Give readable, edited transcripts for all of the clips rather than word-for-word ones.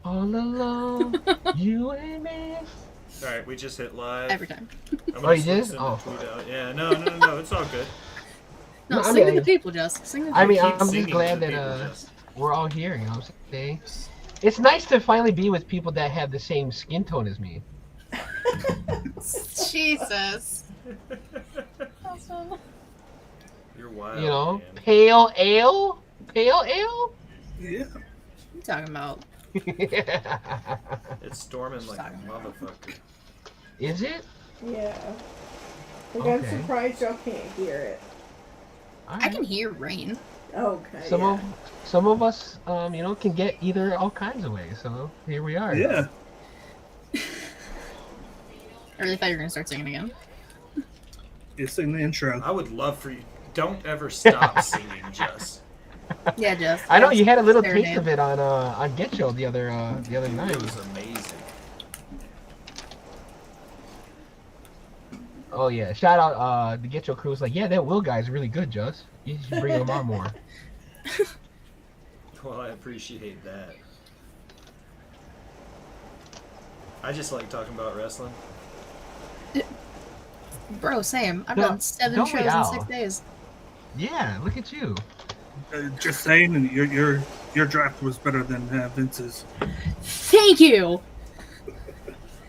All alone, you and me. Alright, we just hit live. Every time. I'm Oh, gonna you did? send a Oh. tweet out. Yeah, no, it's all good. No, No, sing to the people, Just. Sing to the people. I'm just singing glad to the that people, just. we're all here. You know what I'm saying? It's nice to finally be with people that have the same skin tone as me. Jesus. Awesome. You're wild, You know, man. pale ale, pale ale. Yeah. What are you talking about? It's storming like a Sorry. motherfucker. Is it? Yeah. Like, I'm Okay. surprised y'all can't hear it. All I right. can hear rain. Okay. Some of us, you know, can get either all kinds of ways. So here we are. Yeah. I really thought you were gonna start singing again. You sing the intro. I would love for you. Don't ever stop singing, Just. Yeah, Just. I know you had a little Serenade. taste of it on Get Show the other night. It was amazing. Oh yeah, shout out the Get Show crew was like, yeah, that Will guy's really good, Just. You should bring him on more. Well, I appreciate that. I just like talking about wrestling. Bro, same. I've No, done 7 don't shows we in all? 6 days. Yeah, look at you. Just saying, and your draft was better than Vince's. Thank you.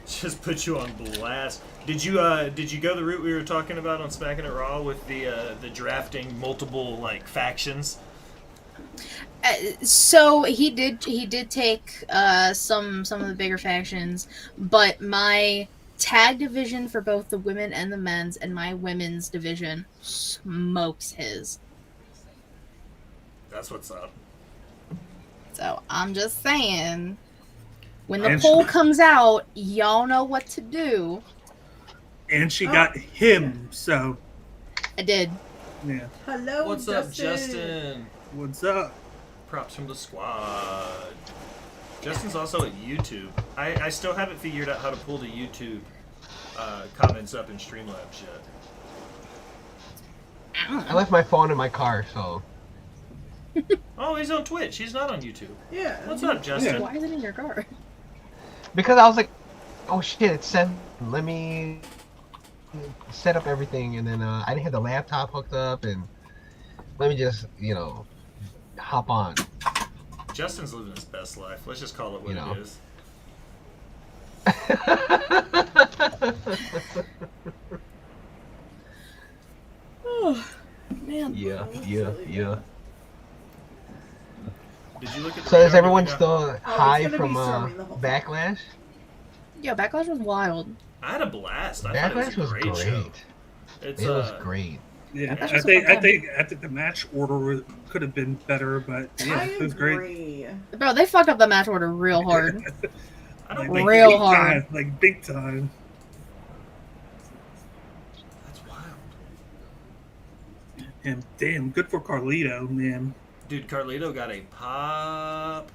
Just put you on blast. Did you go the route we were talking about on Smacking It Raw with the drafting multiple like factions? So he did take some of the bigger factions, but my tag division for both the women and the men's and my women's division smokes his. That's what's up. So I'm just saying, when the And poll comes out, y'all know what to do. And she got him, so I did. yeah. Hello, What's up, Justin? What's up? Props from the squad. Justin's also at YouTube. I still haven't figured out how to pull the YouTube comments up in Streamlabs yet. I left my phone in my car, so Oh, he's on Twitch. He's not on YouTube. Yeah. What's up, Justin? Why is it in your car? because I was like, oh shit, it's 7. Let me set up everything, and then I didn't have the laptop hooked up, and let me just hop on. Justin's living his best life. Let's just call it what You know. it is. Oh, man. Yeah. Did you look at the So is radar everyone that we got? still it's high gonna be from storming the whole time. Backlash? Yo, Backlash was wild. I had a blast. I Backlash thought it was a great, show. great. It's It was great. Yeah, That's I just think what I think the match order could have been better, but yeah, I it was great. agree. Bro, they fucked up the match order real hard. I don't Like, think Real big hard. time, like big time. that's wild. And damn, good for Carlito, man. Dude, Carlito got a pop.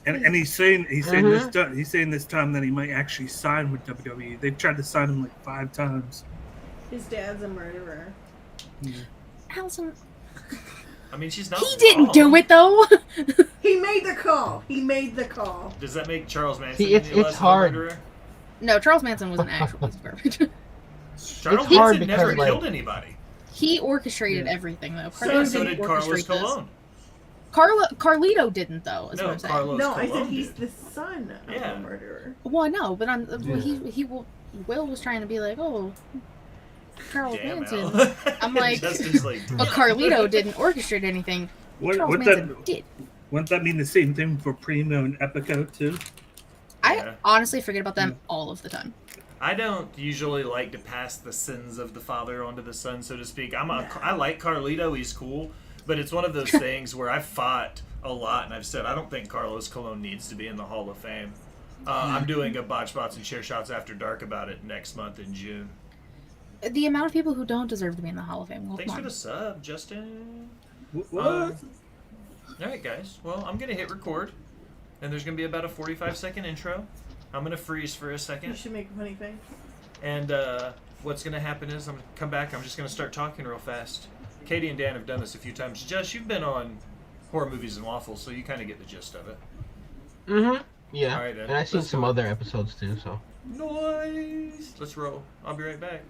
And he's saying Mhm. he's saying this time that he might actually sign with WWE. They've tried to sign him like 5 times. His dad's a murderer. Allison, I mean, she's not. he didn't wrong. do it though. He made the call. He made the call. Does that make Charles Manson See, it's any less of a hard. murderer? No, Charles Manson was an actual piece of garbage. Charles It's hard Manson never because, like- killed anybody. He orchestrated everything though. So, Carlito so didn't did Carlos orchestrate this. Colon. Carlito didn't though. Is No, what I'm saying. Carlos No, I Colon said he's did. the son of Yeah. a murderer. Well, no, but Yeah. Will was trying to be like, oh, Charles Damn, Manson. Al. I'm like, Justin's like, but Carlito didn't orchestrate anything. Charles Wouldn't Manson that did. wouldn't that mean the same thing for Primo and Epico too? I Yeah. honestly forget about them all of the time. I don't usually like to pass the sins of the father onto the son, so to speak. I like Carlito; he's cool, but it's one of those things where I've fought a lot, and I've said I don't think Carlos Colon needs to be in the Hall of Fame. I'm doing a Botch Bots and Chair Shots After Dark about it next month in June. The amount of people who don't deserve to be in the Hall of Fame. Well, Thanks come for on. the sub, Justin. What? All right, guys. Well, I'm gonna hit record, and there's gonna be about a 45-second intro. I'm gonna freeze for a You second, should make a funny face. and what's gonna happen is I'm gonna come back. I'm just gonna start talking real fast. Katie and Dan have done this a few times. Jess, you've been on Horror Movies and Waffles, so you kind of get the gist of it. Mm-hmm. Yeah. All right, then. And I've seen Let's some do it. other episodes too. So. Nice. Let's roll. I'll be right back.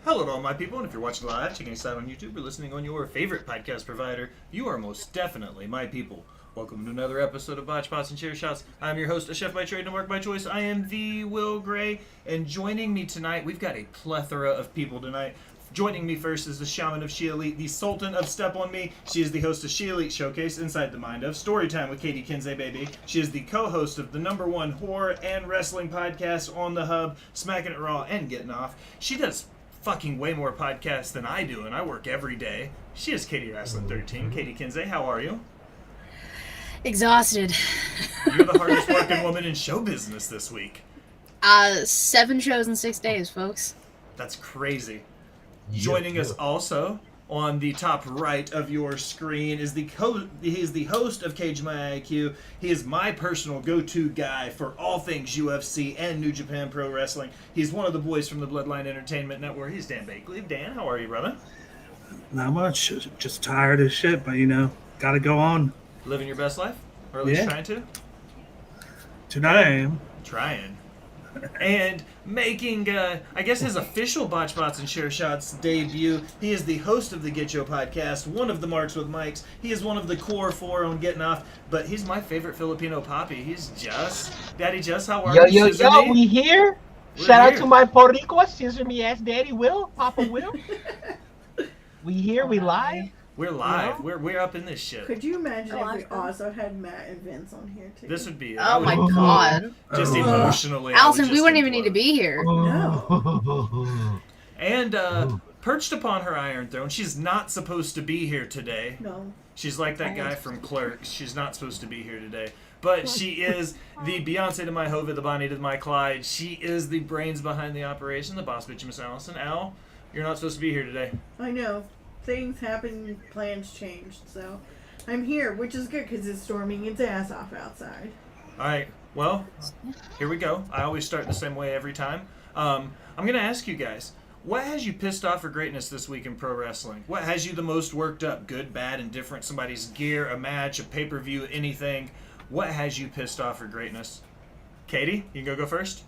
Hello to all my people, and if you're watching live, checking us out on YouTube, or listening on your favorite podcast provider, you are most definitely my people. Welcome to another episode of Botch Pots and Chair Shots. I'm your host, a chef by trade and a mark by choice. I am the Will Gray, and joining me tonight, we've got a plethora of people tonight. Joining me first is the Shaman of She Elite, the Sultan of Step On Me. She is the host of She Elite Showcase, Inside the Mind of Storytime with Katie Kinsey, baby. She is the co-host of the #1 horror and wrestling podcast on the hub, Smacking It Raw and Getting Off. She does fucking way more podcasts than I do, and I work every day. She is Katie Wrestling 13. Katie Kinsey, how are you? Exhausted. You're the hardest working woman in show business this week. 7 shows in 6 days, folks. That's crazy. Joining us also on the top right of your screen is he is the host of Cage My IQ. He is my personal go-to guy for all things UFC and New Japan Pro Wrestling. He's one of the boys from the Bloodline Entertainment Network. He's Dan Bakley. Dan, how are you, brother? Not much. Just tired as shit, but gotta go on. Living your best life? Or at least Yeah. trying to? Tonight I am. Trying. And making, I guess, his official Botch Bots and Share Shots debut, he is the host of the Get Yo podcast, one of the Marks with Mikes. He is one of the core 4 on Getting Off, but he's my favorite Filipino poppy. He's Just. Daddy Just, how are you? Yo, we here? We're Shout out here. to my Puerto Rico scissor me ass daddy Will, Papa Will. We here, we live. We're live. Yeah. We're up in this shit. Could you imagine Oh, if we awesome. also had Matt and Vince on here too? This would be. Oh my god. Just Oh. emotionally. I Allison, would we just wouldn't even need to implode. be here. And perched upon her iron throne, she's not supposed to be here today. No. She's like that guy from Clerks. She's not supposed to be here today. But she is the Beyonce to my Hova, the Bonnie to my Clyde. She is the brains behind the operation, the boss bitch, Miss Allison. Al, you're not supposed to be here today. I know. Things happen, plans changed, so I'm here, which is good because it's storming its ass off outside. All right. Well, here we go. I always start the same way every time. I'm going to ask you guys, what has you pissed off for greatness this week in pro wrestling? What has you the most worked up? Good, bad, indifferent, somebody's gear, a match, a pay-per-view, anything. What has you pissed off for greatness? Katie, you can go first.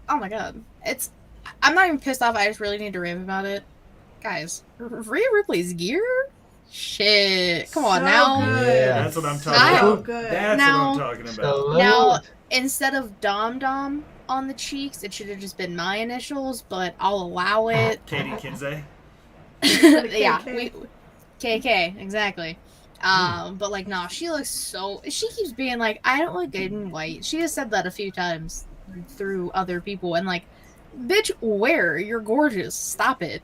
Oh my god. I'm not even pissed off, I just really need to rave about it. Guys, Rhea Ripley's gear? Shit. Come on So now. good. Yeah. That's what I'm talking I- about. So good. That's Now- what I'm talking about. Salute. Now, instead of Dom on the cheeks, it should have just been my initials, but I'll allow it. Katie Kinsey. Yeah, KK. KK, exactly. But like, nah, she looks so. She keeps being like, I don't like good and white. She has said that a few times through other people, and like, bitch, wear. You're gorgeous. Stop it.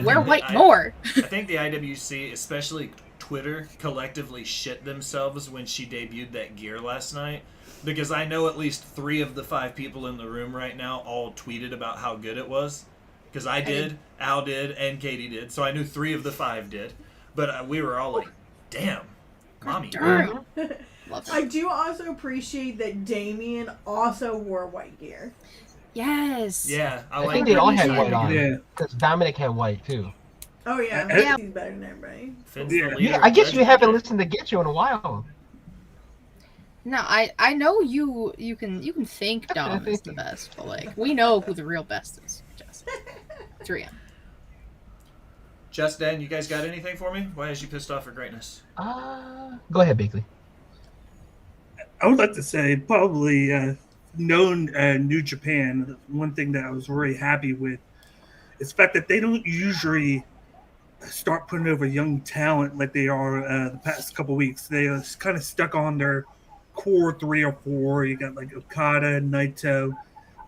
Wear white more. I think the IWC, especially Twitter, collectively shit themselves when she debuted that gear last night. Because I know at least 3 of the 5 people in the room right now all tweeted about how good it was. Because I did, Al did, and Katie did. So I knew 3 of the 5 did. But we were all like, damn, mommy. Darn. Love I it. do also appreciate that Damien also wore white gear. Yes. Yeah, I I like think they all had Yeah. white on. Yeah. Because Dominic had white too. Oh yeah, Yeah. he's better than everybody. Finn's Yeah. the leader Yeah, of I guess you Judgment haven't Day. listened to Get You in a while. No, I know you can think Dom is the best, but like, we know who the real best is. Just 3M. Just Dan, you guys got anything for me? Why is you pissed off for greatness? Go ahead, Bakley. I would like to say probably known New Japan. One thing that I was really happy with is the fact that they don't usually start putting over young talent like they are the past couple weeks. They are kind of stuck on their core 3 or 4. You got like Okada, Naito,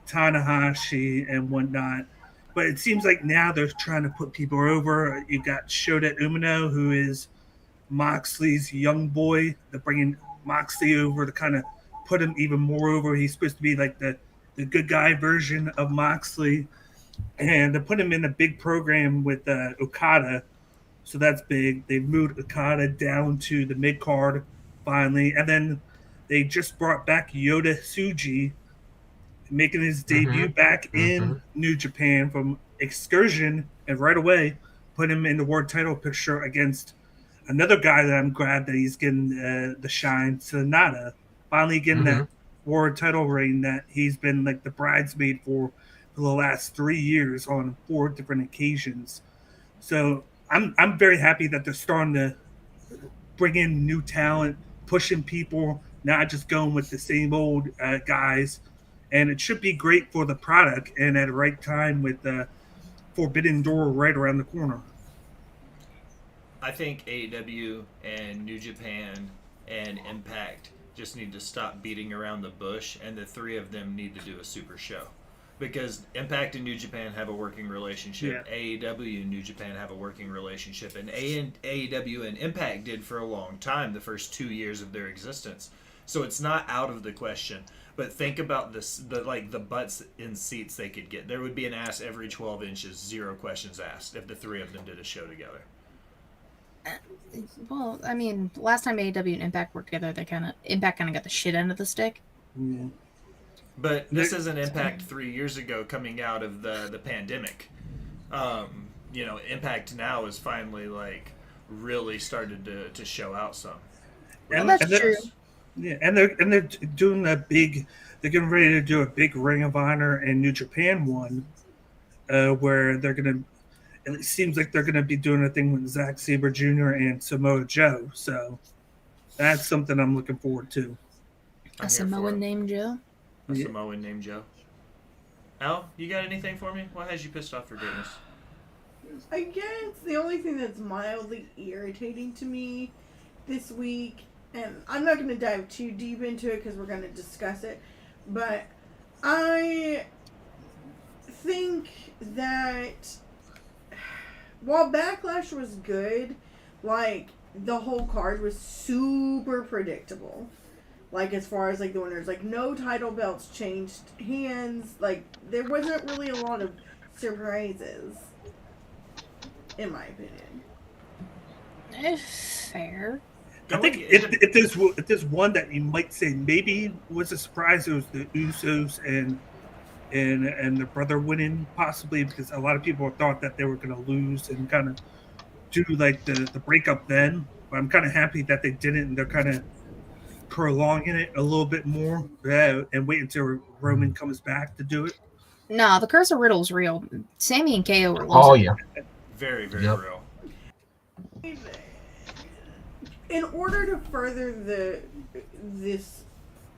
Tanahashi, and whatnot. But it seems like now they're trying to put people over. You got Shota Umino, who is Moxley's young boy. They're bringing Moxley over to kind of put him even more over. He's supposed to be like the good guy version of Moxley. And they put him in a big program with Okada. So that's big. They moved Okada down to the mid card finally. And then they just brought back Yoda Tsuji, making his debut Mhm. back in Mhm. New Japan from Excursion, and right away put him in the world title picture against another guy that I'm glad that he's getting the shine, Sonata, finally getting that Mhm. world title reign that he's been like the bridesmaid for the last 3 years on 4 different occasions. So I'm very happy that they're starting to bring in new talent, pushing people, not just going with the same old guys. And it should be great for the product and at the right time with the Forbidden Door right around the corner. I think AEW and New Japan and Impact just need to stop beating around the bush, and the three of them need to do a super show. Because Impact and New Japan have a working Yeah. relationship, AEW and New Japan have a working relationship, and AEW and Impact did for a long time, the first 2 years of their existence. So it's not out of the question. But think about this: the butts in seats they could get. There would be an ass every 12 inches, zero questions asked, if the three of them did a show together. Well, I mean, last time AEW and Impact worked together, Impact kind of got the shit end of the stick. Yeah. But this is an Impact 3 years ago coming out of the pandemic. Impact now is finally like really started to show out some. Well, And, that's and they're, true. yeah, and they're doing a big. They're getting ready to do a big Ring of Honor and New Japan one, where they're gonna. And it seems like they're gonna be doing a thing with Zack Saber Jr. and Samoa Joe. So that's something I'm looking forward to. A I'm here for Samoan it. named Joe. A Yeah. Samoan named Joe. Al, you got anything for me? What has you pissed off for greatness? I guess the only thing that's mildly irritating to me this week, and I'm not going to dive too deep into it because we're going to discuss it, but I think that while Backlash was good, like, the whole card was super predictable. Like, as far as, like, the winners, like, no title belts changed hands. Like, there wasn't really a lot of surprises, in my opinion. Fair. I think if there's one that you might say maybe was a surprise, it was the Usos and the brother winning possibly because a lot of people thought that they were going to lose and kind of do like the breakup then. But I'm kind of happy that they didn't and they're kind of prolonging it a little bit more and wait until Roman comes back to do it. Nah, the Curse of Riddle's real. Sammy and KO were Oh losing. yeah. Very, very Yep. real. In order to further this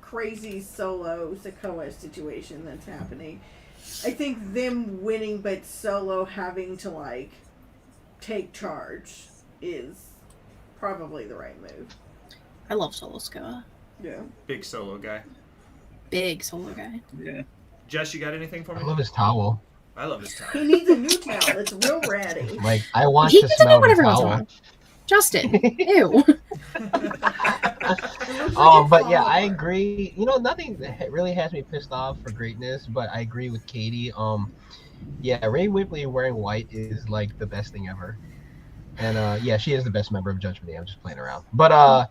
crazy Solo Sikoa situation that's happening, I think them winning but Solo having to like take charge is probably the right move. I love Solo Sikoa. Yeah. Big solo guy. Big Solo guy. Yeah. Jess, you got anything for I me? love his towel. I love his He towel. needs a new towel. It's real ratty. Like I want He to gets a new smell one the every once in a towel. while. Justin. Ew. It looks like it's But yeah, I falling apart. agree. Nothing really has me pissed off for greatness, but I agree with Katie. Yeah, Ray Whipley wearing white is like the best thing ever. And yeah, she is the best member of Judgment Day. I'm just playing around. Yeah.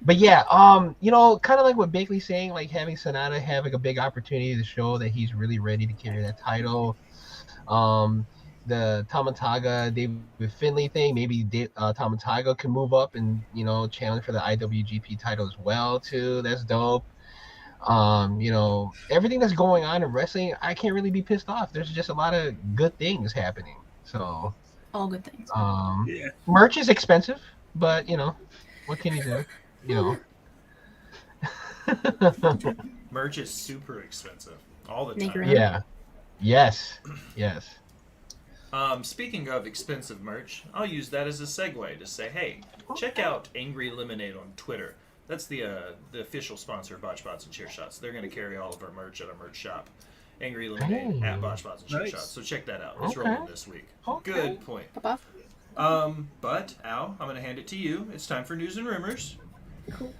But yeah, kind of like what Bakley's saying, like having Sonata have like a big opportunity to show that he's really ready to carry that title. The Tamataga David Finley thing, maybe Tamataga can move up and challenge for the IWGP title as well too. That's dope. Everything that's going on in wrestling, I can't really be pissed off. There's just a lot of good things happening. So All good things. Yeah. merch is expensive, but what can you do? Merch is super expensive all the Make your time. own. Yeah. Yes. Yes. Speaking of expensive merch, I'll use that as a segue to say, hey, check out Angry Lemonade on Twitter. That's the official sponsor of Botch Bots and Chair Shots. They're going to carry all of our merch at our merch shop, Angry Lemonade Hey. at Botch Bots and Chair Nice. Shots. So check that out. It's Okay. rolling this week. Okay. Good point. Papa? But Al, I'm going to hand it to you. It's time for news and rumors. Cool.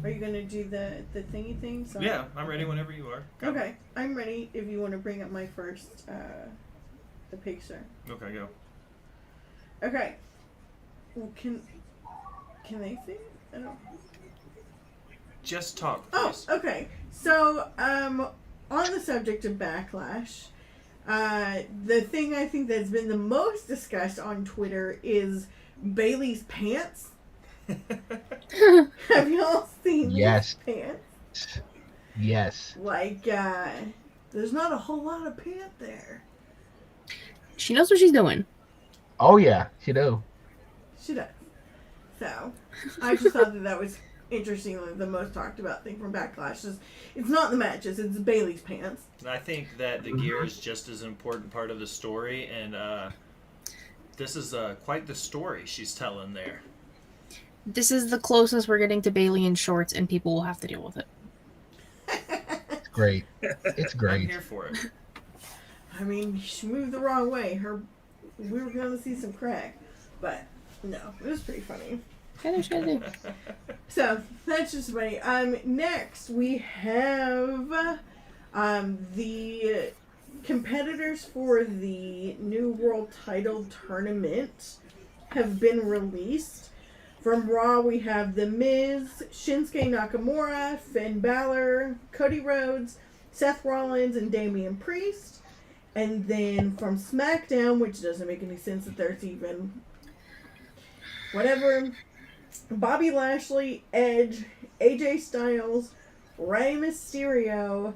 Are you gonna do the thingy thing? So Yeah, I'm ready whenever you are. Go. Okay, I'm ready. If you want to bring up my first, the picture. Okay, go. Okay. Well, can they see it? I don't. Just talk, Oh, please. okay. So, on the subject of backlash, the thing I think that's been the most discussed on Twitter is Bailey's pants. Have y'all seen Yes. these pants? Yes. Like, there's not a whole lot of pant there. She knows what she's doing. Oh yeah, she do. She does. So, I just thought that was interestingly the most talked about thing from Backlash is it's not the matches, it's Bailey's pants. I think that the gear is just as important part of the story, and this is quite the story she's telling there. This is the closest we're getting to Bailey in shorts, and people will have to deal with it. It's great. It's I'm great. here for it. I mean, she moved the wrong way. We were going to see some crack, but no, it was pretty funny. So that's just funny. Next we have the competitors for the New World Title Tournament have been released. From Raw, we have The Miz, Shinsuke Nakamura, Finn Balor, Cody Rhodes, Seth Rollins, and Damian Priest. And then from SmackDown, which doesn't make any sense that there's even whatever, Bobby Lashley, Edge, AJ Styles, Rey Mysterio,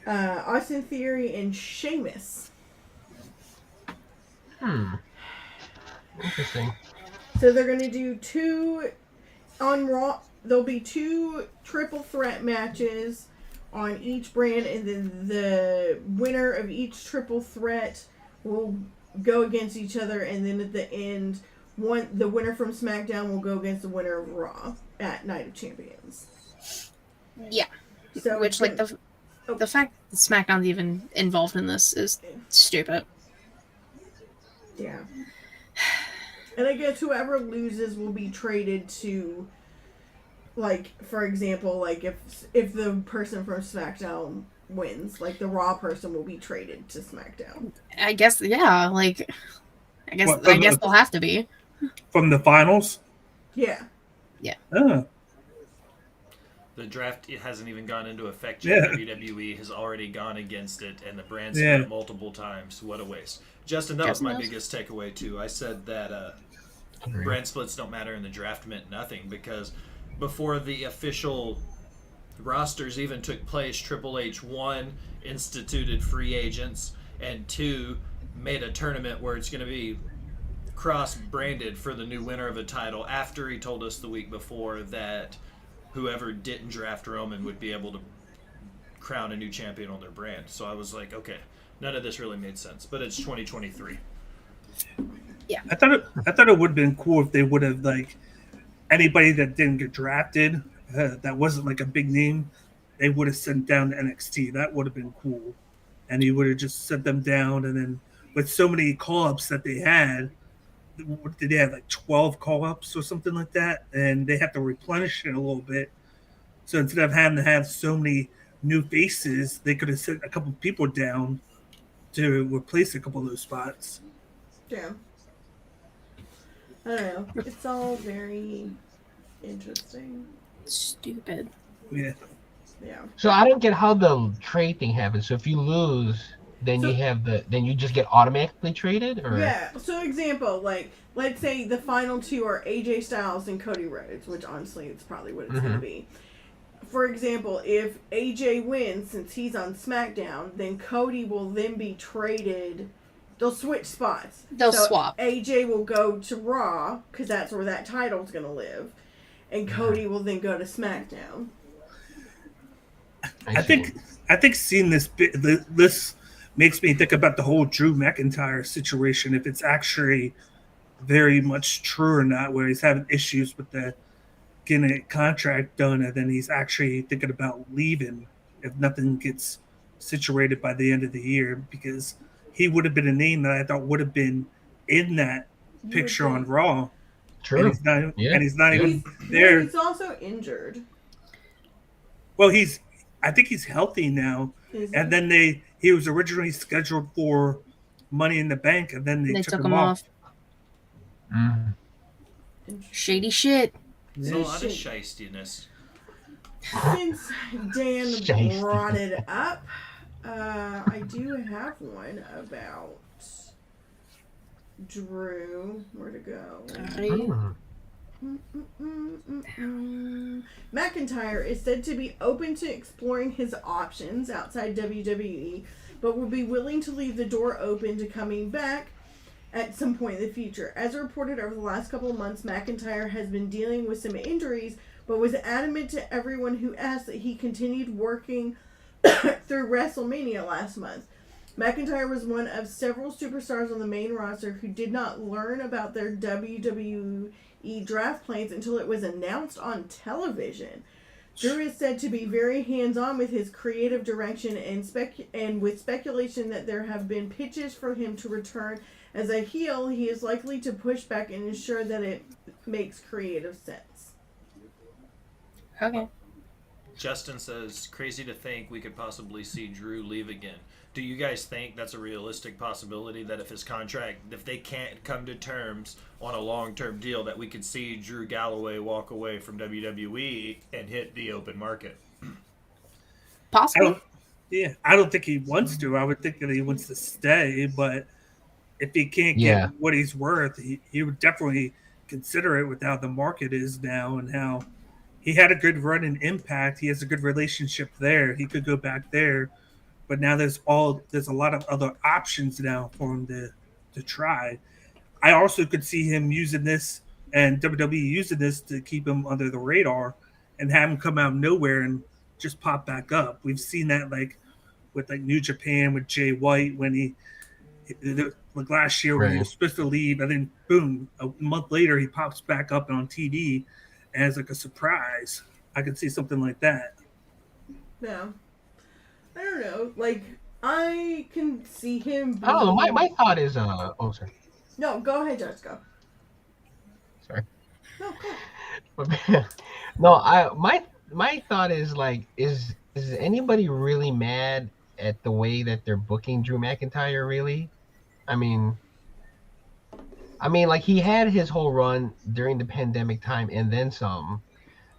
Austin Theory, and Sheamus. Interesting. So they're going to do two on Raw. There'll be two triple threat matches on each brand, and then the winner of each triple threat will go against each other, and then at the end, the winner from SmackDown will go against the winner of Raw at Night of Champions. Yeah. So Which, like, the fact that SmackDown's even involved in this is stupid. Yeah. And I guess whoever loses will be traded to, like, for example, like, if the person from SmackDown wins, like, the Raw person will be traded to SmackDown. I guess, yeah, like, I guess they'll have to be. From the finals? Yeah. Oh. The draft, it hasn't even gone into effect yet. Yeah. WWE has already gone against it, and the brand Yeah. split multiple times. What a waste. Justin, that was my biggest takeaway, too. I said that brand splits don't matter, and the draft meant nothing, because before the official rosters even took place, Triple H, 1, instituted free agents, and 2, made a tournament where it's going to be cross-branded for the new winner of a title, after he told us the week before that whoever didn't draft Roman would be able to crown a new champion on their brand. So I was like, okay, none of this really made sense, but it's 2023. I thought it would have been cool if they would have, like, anybody that didn't get drafted, that wasn't like a big name, they would have sent down to NXT. That would have been cool. And he would have just sent them down, and then with so many call-ups that they had, what did they have, like 12 call-ups or something like that? And they have to replenish it a little bit. So instead of having to have so many new faces, they could have sent a couple people down to replace a couple of those spots. Yeah. I don't know. It's all very interesting. Stupid. Yeah. Yeah. So I don't get how the trade thing happens. So if you lose, then you just get automatically traded, or Yeah. So example, like, let's say the final two are AJ Styles and Cody Rhodes, which honestly it's probably what it's gonna be. For example, if AJ wins, since he's on SmackDown, then Cody will then be traded. They'll switch spots. They'll swap. AJ will go to Raw, because that's where that title's going to live. And Cody will then go to SmackDown. I think seeing this makes me think about the whole Drew McIntyre situation, if it's actually very much true or not, where he's having issues with the getting a contract done, and then he's actually thinking about leaving if nothing gets situated by the end of the year, because he would have been a name that I thought would have been in that You would picture on think. Raw, and True. Yeah. he's not Yeah. even Well, there. he's also injured, Well, I think he's healthy now, is and he? then he was originally scheduled for Money in the Bank, and then they They took took him him off. off. Mhm. Shady Interesting. shit. It's Yeah. a lot of Shit. shystiness. Since Dan Shiesty. brought it up, I do have one about Drew. Where to go? Mm. McIntyre is said to be open to exploring his options outside WWE, but will be willing to leave the door open to coming back at some point in the future. As reported over the last couple of months, McIntyre has been dealing with some injuries, but was adamant to everyone who asked that he continued working through WrestleMania last month. McIntyre was one of several superstars on the main roster who did not learn about their WWE draft plans until it was announced on television. Drew is said to be very hands-on with his creative direction, and with speculation that there have been pitches for him to return as a heel, he is likely to push back and ensure that it makes creative sense. Okay. Justin says, crazy to think we could possibly see Drew leave again. Do you guys think that's a realistic possibility that if his contract, if they can't come to terms on a long term deal, that we could see Drew Galloway walk away from WWE and hit the open market? I Possible. don't. Yeah, I don't think he wants to. I would think that he wants to stay, but if he can't get Yeah. what he's worth, he would definitely consider it with how the market is now and how he had a good run in Impact. He has a good relationship there. He could go back there, but now there's a lot of other options now for him to try. I also could see him using this and WWE using this to keep him under the radar and have him come out of nowhere and just pop back up. We've seen that like with like New Japan with Jay White when like last year when he Right. was supposed to leave, and then boom, a month later he pops back up on TV as like a surprise. I could see something like that. Yeah. I don't know. Like, I can see him I don't know. My being. thought is oh sorry. No, go ahead, Jessica. Sorry. No, go. No, my thought is like is anybody really mad at the way that they're booking Drew McIntyre really? I mean like he had his whole run during the pandemic time and then some.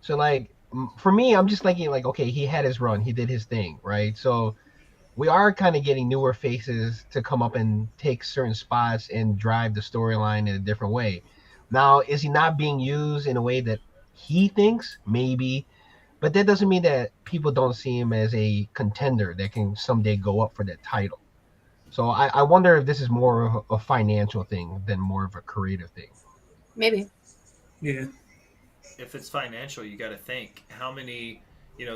So like for me, I'm just thinking like okay, he had his run, he did his thing, right? So we are kind of getting newer faces to come up and take certain spots and drive the storyline in a different way. Now, is he not being used in a way that he thinks? Maybe, but that doesn't mean that people don't see him as a contender that can someday go up for that title. So I wonder if this is more of a financial thing than more of a creative thing. Maybe. Yeah, If it's financial, you got to think how many,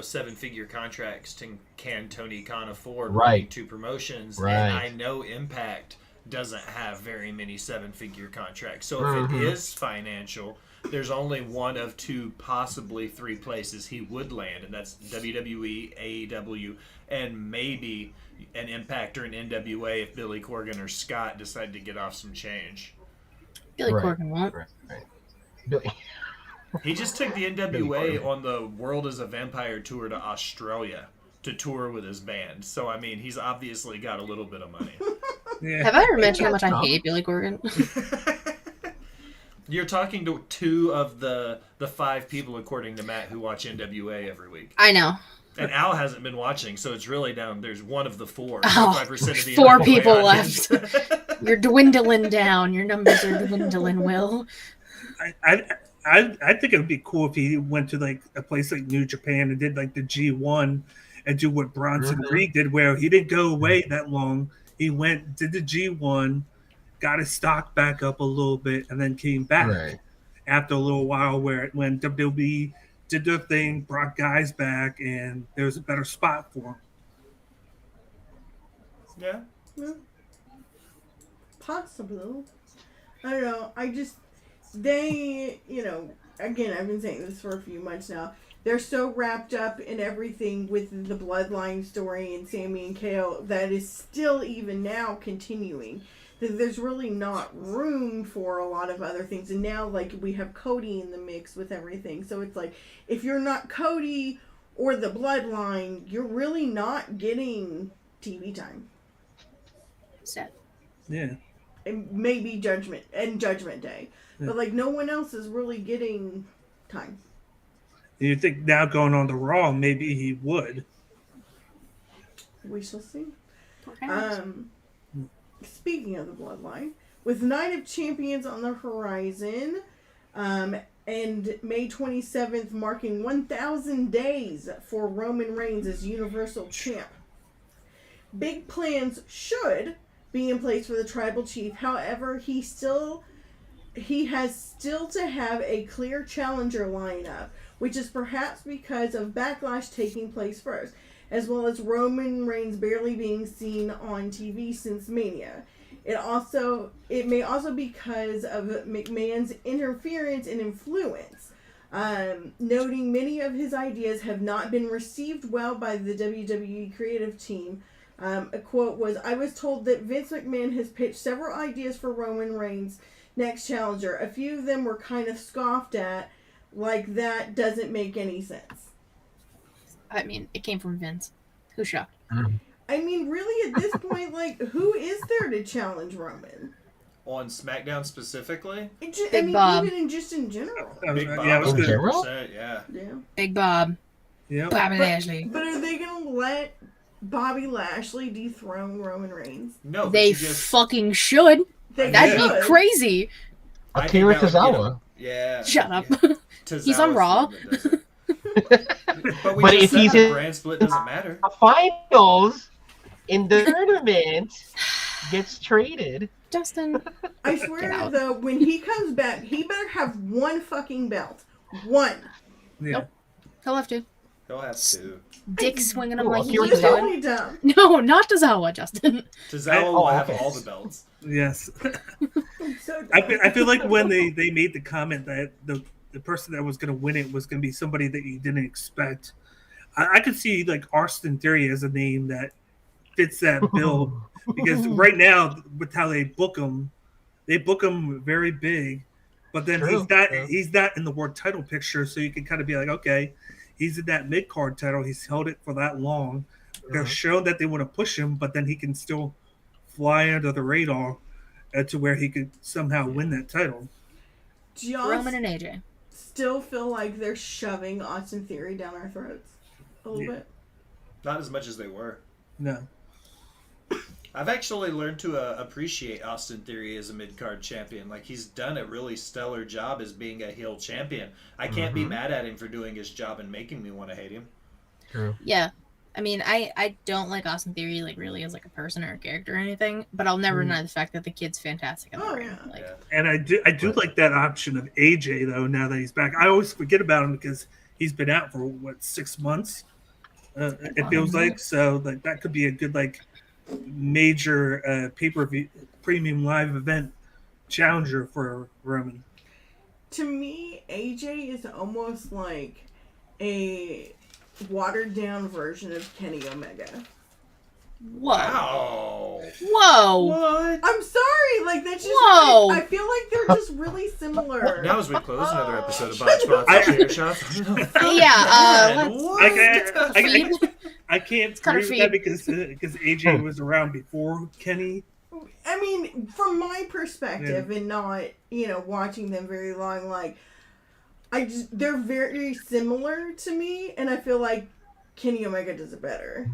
seven-figure contracts can Tony Khan afford running Right, two promotions? And right. I know Impact doesn't have very many seven-figure contracts. So if it Mm-hmm. is financial, there's only one of two, possibly three places he would land, and that's WWE, AEW, and maybe an Impact or an NWA if Billy Corgan or Scott decide to get off some change. Billy Right, Corgan won't. right. Billy, He just took the Billy NWA Corgan. on the World as a Vampire tour to Australia to tour with his band. So, I mean, he's obviously got a little bit of money. yeah. Have I ever mentioned how That's much I enough. hate Billy Corgan? You're talking to two of the five people, according to Matt, who watch NWA every week. I know. And Al hasn't been watching, so it's really down. There's one of the four. Oh, 25% of the four NWA people audience. left. You're dwindling down. Your numbers are dwindling, Will. I think it would be cool if he went to like a place like New Japan and did like the G1 and do what Bronson Mm-hmm. Reed did, where he didn't go away that long. He went, did the G1, got his stock back up a little bit, and then came back Right. after a little while where when WWE did their thing, brought guys back, and there was a better spot for him. Yeah. Yeah, possible. I don't know. I just they, again, I've been saying this for a few months now. They're so wrapped up in everything with the bloodline story and Sammy and Kale that is still even now continuing. That there's really not room for a lot of other things. And now, like, we have Cody in the mix with everything. So it's like, if you're not Cody or the bloodline, you're really not getting TV time. Sad. Yeah. And maybe Judgment Day. Yeah. But, like, no one else is really getting time. You think now going on the Raw, maybe he would. We shall see. Perhaps. Speaking of the bloodline, with Night of Champions on the horizon, and May 27th marking 1,000 days for Roman Reigns as Universal Champ. Big plans should be in place for the Tribal Chief. However, he has still to have a clear challenger lineup, which is perhaps because of Backlash taking place first, as well as Roman Reigns barely being seen on TV since Mania. It may also be because of McMahon's interference and influence, noting many of his ideas have not been received well by the WWE creative team. A quote was, "I was told that Vince McMahon has pitched several ideas for Roman Reigns' next challenger. A few of them were kind of scoffed at, like that doesn't make any sense." I mean, it came from Vince. Who's shocked? I mean, really, at this point, like, who is there to challenge Roman? On SmackDown specifically? Big Bob. Even just in general. Big Bob, Yeah, I was In gonna, general? 100%, yeah. Yeah. Big Bob. yeah. Bobby Lashley. But are they going to let Bobby Lashley dethrone Roman Reigns? No, but They you just, fucking should. They That'd should. be crazy. I think Akira that would get him. Tozawa. Yeah. Shut up. Tozawa's He's on the Raw. one that does it. But we But just if said he's the in- brand split doesn't matter. Finals in the tournament gets traded. Justin. I Get swear, out. though, when he comes back, he better have one fucking belt. One. Yeah. Nope. He'll have to. He'll have to. Dick swinging him Ooh, like Akira he's He's Tozawa? doing. only dumb. No, not Tozawa, Justin. Tozawa will have okay. all the belts. Yes. So I feel like when they made the comment that the person that was going to win it was going to be somebody that you didn't expect, I could see like Austin Theory as a name that fits that bill because right now with how they book him very big, but then True, true. he's not in the world title picture, so you can kind of be like, okay, he's in that mid card title, he's held it for that long. They're shown that they want to push him, but then he can still fly under the radar to where he could somehow win that title. do y'all Roman and AJ. still feel like they're shoving Austin Theory down our throats a little Yeah. bit? Not as much as they were. No. I've actually learned to appreciate Austin Theory as a mid-card champion. Like, he's done a really stellar job as being a heel champion. I can't be mad at him for doing his job and making me want to hate him. True. Yeah. I mean, I don't like Austin Theory, like, really as, like, a person or a character or anything, but I'll never deny the fact that the kid's fantastic. In the Oh, ring. yeah. Like, Yeah. And I do like that option of AJ though. Now that he's back, I always forget about him because he's been out for 6 months. It feels like so. Like that could be a good like major pay-per-view premium live event challenger for Roman. To me, AJ is almost like a watered down version of Kenny Omega. whoa. Wow. Whoa. What? I'm sorry, like that's just Whoa. I feel like they're just really similar. Now as we close another episode of Botch Spots and Chair Shots. Yeah, let's- What? I can't kinda agree with that because AJ was around before Kenny. I mean, from my perspective and not, watching them very long, like they're very similar to me, and I feel like Kenny Omega does it better.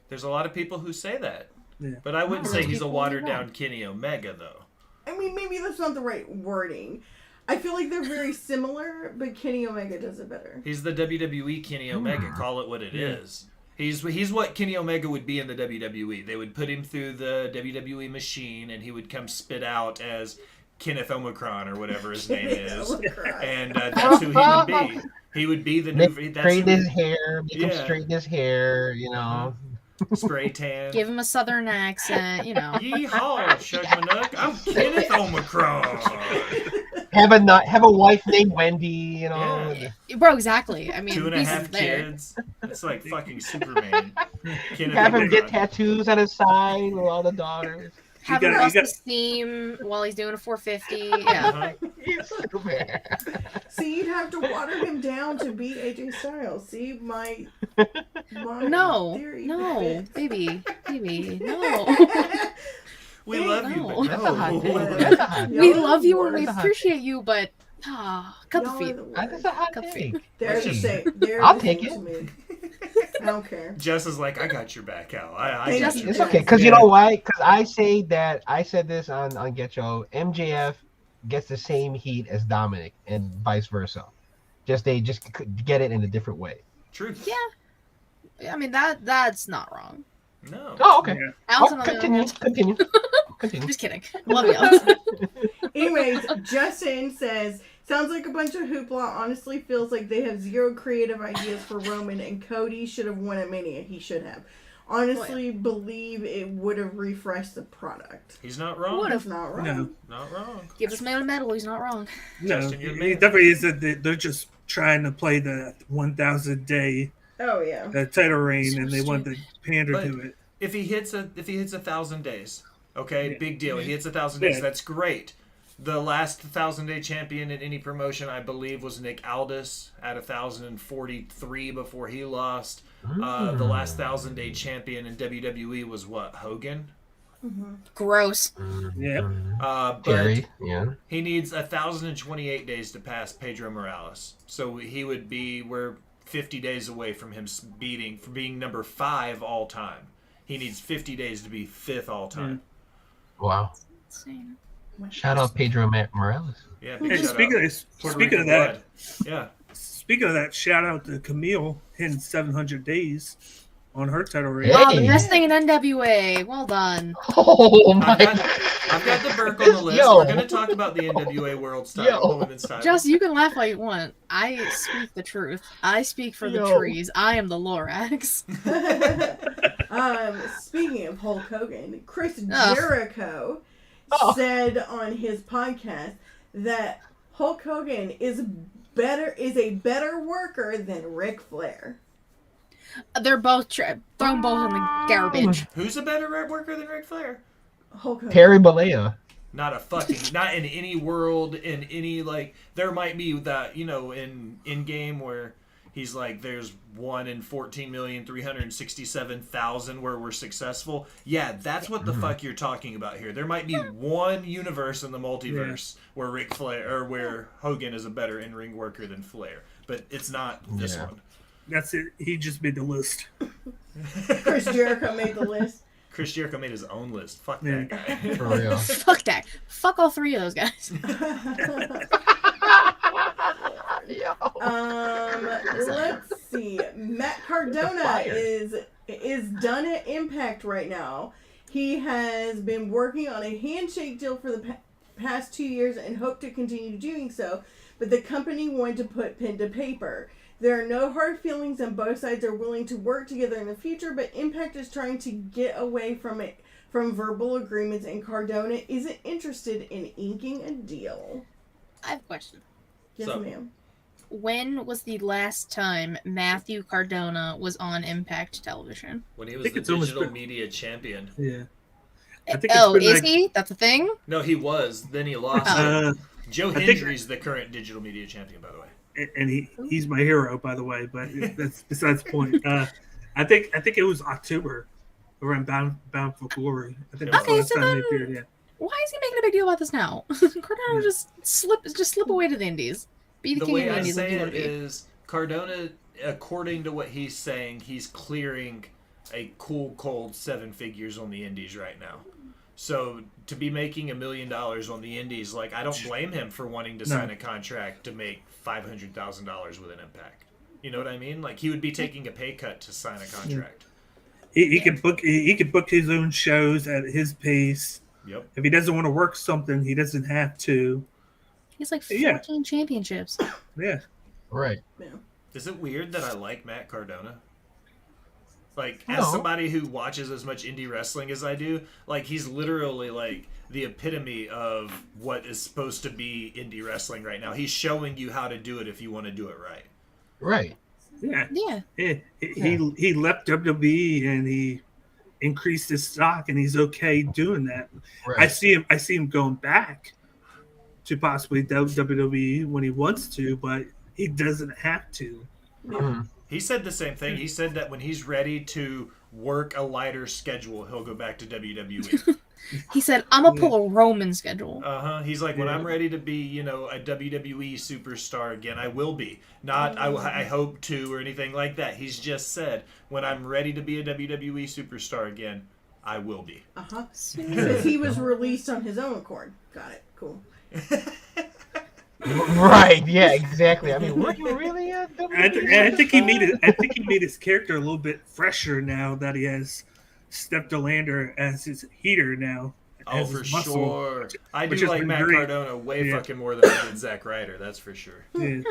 There's a lot of people who say that. Yeah. But I wouldn't Oh, say those he's a people watered are wrong. down Kenny Omega, though. I mean, maybe that's not the right wording. I feel like they're very similar, but Kenny Omega does it better. He's the WWE Kenny Omega. Call it what it is. He's what Kenny Omega would be in the WWE. They would put him through the WWE machine, and he would come spit out as Kenneth Omicron or whatever his name is. And that's who he would be. He would be the new. That's Straighten who, his hair, make him Yeah. straighten his hair, you know. spray tan. Give him a southern accent, Yeehaw, Shug Manuk. I'm Kenneth Omicron. have a wife named Wendy, you know. Yeah. Bro, exactly. I mean, 2.5 there. kids. It's like fucking Superman. Kenneth Have him get Oberon. tattoos on his side with all the daughters. Have You him got- bust you the got- steam while he's doing a 450. Yeah. Uh-huh. He's Superman. See, you'd have to water him down to be AJ Styles. See, my No, theory no, fits. baby, no. We love you, but No. That's a hot no. take. That's a hot Y'all We are love the you and we worst. That's a hot appreciate you, but cut the Y'all are feet. the That's worst. a hot Cut the take. They're the Hey. same. They're I'll the take same it. to me. I don't care. Jess is like, I got your back, Al. I Thank got you. your It's back. okay, because you Yeah. know why? Because I say that I said this on Get Show. MJF gets the same heat as Dominic, and vice versa. They just get it in a different way. Truth. Yeah. I mean that's not wrong. No. Oh, okay. Yeah. Allison, on the other Continue. hand, Continue. just kidding. Love you, Allison. Anyways, Justin says, sounds like a bunch of hoopla. Honestly, feels like they have zero creative ideas for Roman, and Cody should have won at Mania. He should have. Honestly, believe it would have refreshed the product. He's not wrong. What That's not wrong. No, Not wrong. Give this man a medal. He's not wrong. no, Justin, you're the it man. definitely is that they're just trying to play the 1,000 day Oh yeah. title reign, So and they want to pander But- to it. If he hits 1,000 days, okay, Yeah. big deal. He hits 1,000 days. Yeah. That's great. The last 1,000-day champion in any promotion, I believe, was Nick Aldis at 1,043 before he lost. The last 1,000-day champion in WWE was what, Hogan? Gross. Yeah. But Terry, yeah. he needs 1,028 days to pass Pedro Morales. So he would be, we're 50 days away from him being number 5 all time. He needs 50 days to be 5th all time. Wow. Insane. Shout out Pedro Morales. Yeah, big And shout speaking out. of, Puerto speaking Rican of that, blood. shout out to Camille hitting 700 days on her title reign. Hey. Wow, the best thing in NWA. Well done. Oh my I've got the Burke on the list. Yo. We're going to talk about the NWA World title, Yo. the women's title. Just you can laugh all you want. I speak the truth. I speak for the Yo. trees. I am the Lorax. Speaking of Hulk Hogan, Chris Ugh. Jericho Oh. said on his podcast that Hulk Hogan is a better worker than Ric Flair. They're both throw them both in the garbage. Who's a better red worker than Ric Flair? Hulk Hogan. Terry Bollea. Not in any world, in any, like, there might be that, in game where he's like, there's 1 in 14,367,000 where we're successful. Yeah, that's what the fuck you're talking about here. There might be one universe in the multiverse where Ric Flair, or where Hogan is a better in-ring worker than Flair. But it's not this Yeah. one. That's it. He just made the list. Chris Jericho made the list. Chris Jericho made his own list. Fuck Yeah. that guy. For real. Fuck that. Fuck all three of those guys. Let's see. Matt Cardona Fired. is done at Impact right now. He has been working on a handshake deal for the past 2 years and hoped to continue doing so, but the company wanted to put pen to paper. There are no hard feelings and both sides are willing to work together in the future, but Impact is trying to get away from verbal agreements, and Cardona isn't interested in inking a deal. I have a question. Yes, So- ma'am. When was the last time Matthew Cardona was on Impact Television? When he was think the it's almost digital been- media champion. Yeah. I think it's Oh, been is like- he? That's a thing? No, he was. Then he lost it. Uh, Joe I think- Hendry's the current digital media champion, by the way. and he's my hero, by the way. But that's besides the point. I think it was October around Bound for Glory. I think that's the Okay, last so time then- they appeared. Yeah. Why is he making a big deal about this now? Cardona just slip away to the Indies. Be the The king of way the I Indies like say you want it to be. is, Cardona, according to what he's saying, he's clearing a cold 7 figures on the Indies right now. So to be making $1 million on the Indies, like, I don't blame him for wanting to sign a contract to make $500,000 with an Impact. You know what I mean? Like, he would be taking a pay cut to sign a contract. He could book his own shows at his pace. Yep. If he doesn't want to work something, he doesn't have to. He's like 14 championships. Yeah. Right. Is it weird that I like Matt Cardona? Like, as No. somebody who watches as much indie wrestling as I do, like, he's literally, like, the epitome of what is supposed to be indie wrestling right now. He's showing you how to do it if you want to do it right. Right. Yeah. Yeah. He left WWE and he increased his stock, and he's okay doing that. Right. I see him going back to possibly WWE when he wants to, but he doesn't have to. Mhm. He said the same thing. He said that when he's ready to work a lighter schedule, he'll go back to WWE. He said, "I'm gonna pull a Roman schedule." He's like, when Yeah. I'm ready to be, a WWE superstar again, I will be. Not, I hope to, or anything like that. He's just said, when I'm ready to be a WWE superstar again, I will be. Because he was released on his own accord. Got it. Cool. Right. Yeah. Exactly. I mean, were you really a WWE I think he made superstar? it. I think he made his character a little bit fresher now that he has Steph Delander as his heater now. Oh, as for his muscle, sure. I which do has like been Matt great. Cardona way Yeah. fucking more than I did Zack Ryder, that's for sure. Yeah.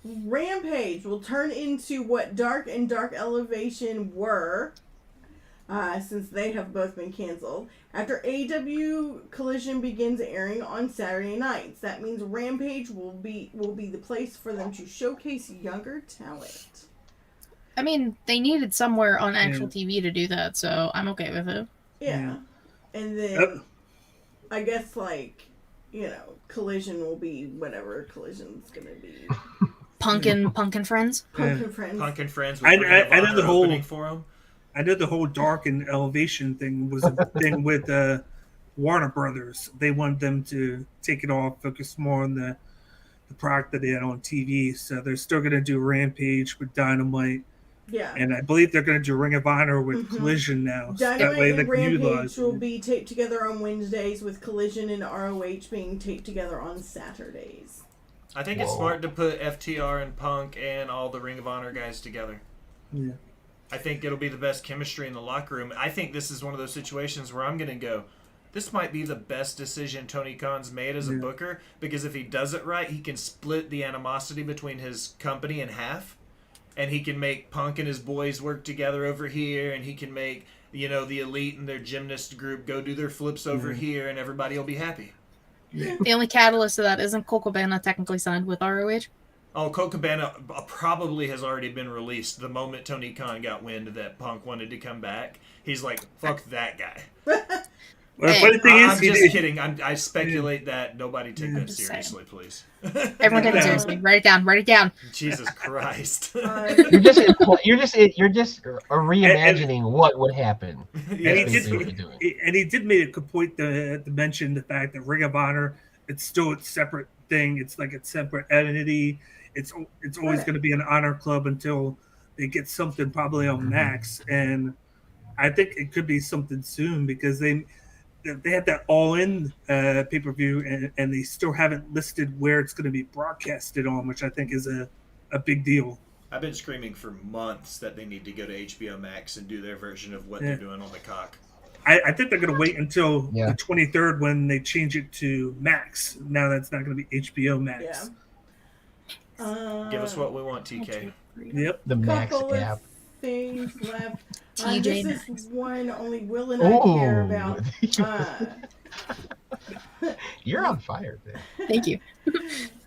Rampage will turn into what Dark and Dark Elevation were, since they have both been canceled, after AEW Collision begins airing on Saturday nights. That means Rampage will be the place for them to showcase younger talent. I mean, they needed somewhere on actual TV to do that, so I'm okay with it. Yeah. And then, I guess, Collision will be whatever Collision's gonna be. Pumpkin Friends. Pumpkin Friends. Pumpkin Friends with I Ring of know Honor the whole- opening for him. I know the whole Dark and Elevation thing was a thing with Warner Brothers. They wanted them to take it off, focus more on the product that they had on TV. So they're still going to do Rampage with Dynamite. Yeah. And I believe they're going to do Ring of Honor with Collision now. So that Dynamite way and they can Rampage utilize will it. be taped together on Wednesdays, with Collision and ROH being taped together on Saturdays. I think it's smart to put FTR and Punk and all the Ring of Honor guys together. Yeah. I think it'll be the best chemistry in the locker room. I think this is one of those situations where I'm going to go, this might be the best decision Tony Khan's made as a booker, because if he does it right, he can split the animosity between his company in half, and he can make Punk and his boys work together over here, and he can make, the Elite and their gymnast group go do their flips over here, and everybody will be happy. The only catalyst to that isn't Cole Cabana technically signed with ROH. Oh, Colt Cabana probably has already been released the moment Tony Khan got wind that Punk wanted to come back. He's like, fuck that guy. Well, the funny thing I'm is, just kidding. I speculate that. Nobody take that Just seriously, please. Everyone take it seriously. Write it down. Write it down. Jesus Christ. You're just reimagining what would happen. Yeah. And That's basically what you're doing. he did make a good point to mention the fact that Ring of Honor, it's still a separate thing. It's like a separate entity. It's always going to be an honor club until they get something probably on Max. And I think it could be something soon, because they had that all-in pay-per-view, and they still haven't listed where it's going to be broadcasted on, which I think is a big deal. I've been screaming for months that they need to go to HBO Max and do their version of what they're doing on the cock. I think they're going to wait until the 23rd when they change it to Max. Now that's not going to be HBO Max. Yeah. Give us what we want, TK. Yep. The Max Couple app. of things left. TJ This is one only Will and I care about. You're on fire, man. Thank you.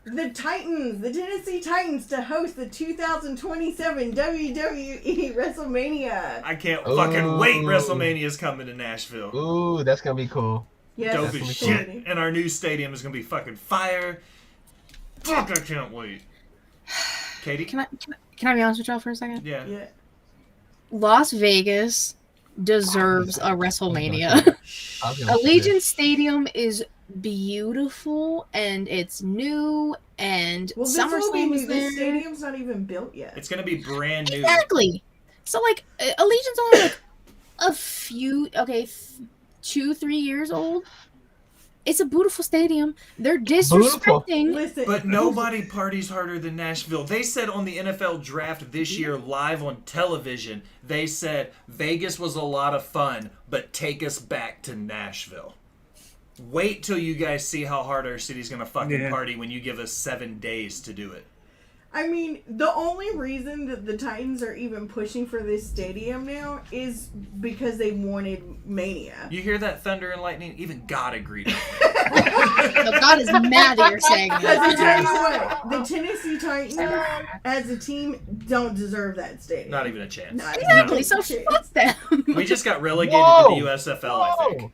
The Tennessee Titans, to host the 2027 WWE WrestleMania. I can't fucking wait. WrestleMania's coming to Nashville. Ooh, that's gonna be cool. Yes, Dope that's as gonna be shit. And our new stadium is going to be fucking fire. Fuck, I can't wait. Katie? Can I be honest with y'all for a second? Yeah. Yeah. Las Vegas deserves a WrestleMania. I was gonna say Allegiant Stadium is beautiful, and it's new, and Well, this will be SummerSlam new. is there. This stadium's not even built yet. It's going to be brand new. Exactly. So, like, Allegiant's only like a few, 2-3 years old. It's a beautiful stadium. They're disrespecting. Listen, But nobody parties harder than Nashville. They said on the NFL draft this year, live on television, they said Vegas was a lot of fun, but take us back to Nashville. Wait till you guys see how hard our city's going to fucking party when you give us 7 days to do it. I mean, the only reason that the Titans are even pushing for this stadium now is because they wanted Mania. You hear that thunder and lightning? Even God agreed. No, God is mad that you're saying Because I tell you that. what, the Tennessee Titans as a team don't deserve that stadium. Not even a chance. Not Exactly, even so a chance. fuck them. We just got relegated Whoa! to the USFL, I think.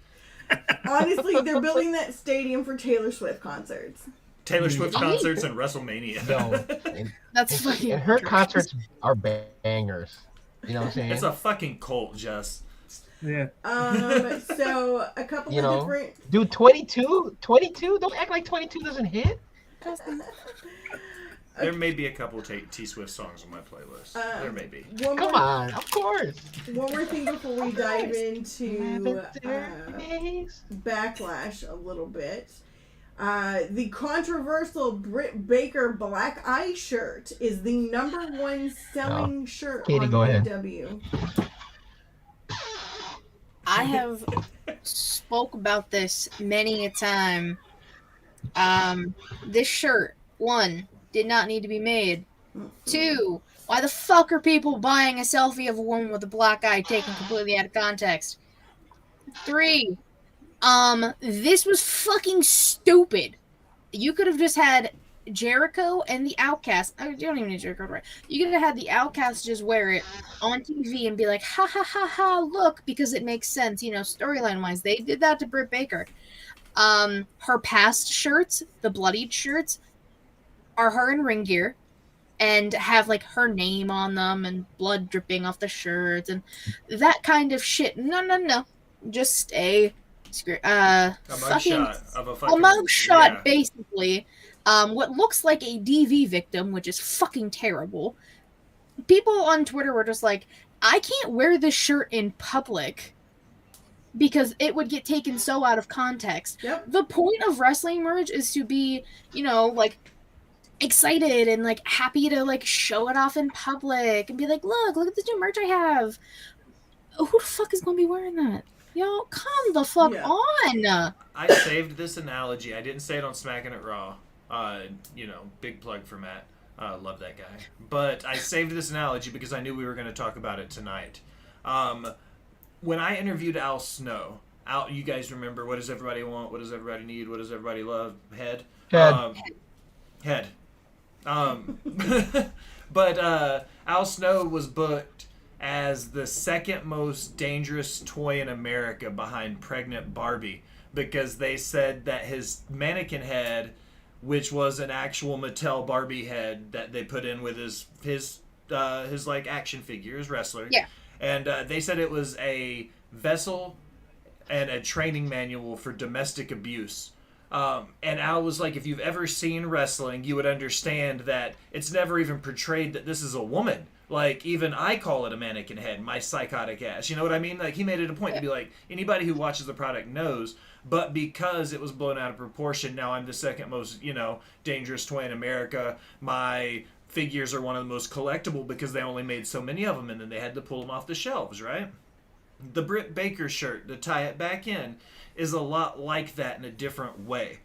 Honestly, they're building that stadium for Taylor Swift concerts. Taylor Swift Yeah. concerts and WrestleMania. Yo, That's fucking. and her crazy. concerts are bangers. You know what I'm saying? It's a fucking cult, Jess. Yeah. So a couple You of know, different. Dude, 22? Don't act like 22 doesn't hit. There may be a couple T Swift songs on my playlist. There may be. Come on, of course. One more thing before we dive into Days. Backlash a little bit. The controversial Britt Baker Black Eye shirt is the #1 selling shirt Katie, on go ahead. AEW. I have spoke about this many a time. This shirt, 1, did not need to be made. 2, why the fuck are people buying a selfie of a woman with a black eye taken completely out of context? 3, this was fucking stupid. You could have just had Jericho and the Outcast. You don't even need Jericho, right? You could have had the Outcast just wear it on TV and be like, ha ha ha ha, look, because it makes sense, storyline wise. They did that to Britt Baker. Her past shirts, the bloodied shirts, are her in ring gear and have like her name on them and blood dripping off the shirts and that kind of shit. No. Just a mugshot of a fucking... mugshot, basically. What looks like a DV victim, which is fucking terrible. People on Twitter were just like, I can't wear this shirt in public because it would get taken so out of context. Yep. The point of wrestling merch is to be, like, excited and, like, happy to, like, show it off in public and be like, look at this new merch I have. Who the fuck is going to be wearing that? Yo, come the fuck on. I saved this analogy. I didn't say it on Smacking It Raw. Big plug for Matt. Love that guy. But I saved this analogy because I knew we were going to talk about it tonight. When I interviewed Al Snow, you guys remember, what does everybody want? What does everybody need? What does everybody love? Head. Head. But Al Snow was booked as the second most dangerous toy in America behind pregnant Barbie because they said that his mannequin head, which was an actual Mattel Barbie head that they put in with his like action figure, his wrestler. Yeah. And they said it was a vessel and a training manual for domestic abuse. And Al was like, if you've ever seen wrestling, you would understand that it's never even portrayed that this is a woman. Like, even I call it a mannequin head, my psychotic ass. You know what I mean? Like, he made it a point to be like, anybody who watches the product knows, but because it was blown out of proportion, now I'm the second most, dangerous toy in America. My figures are one of the most collectible because they only made so many of them, and then they had to pull them off the shelves, right? The Britt Baker shirt, to tie it back in, is a lot like that in a different way.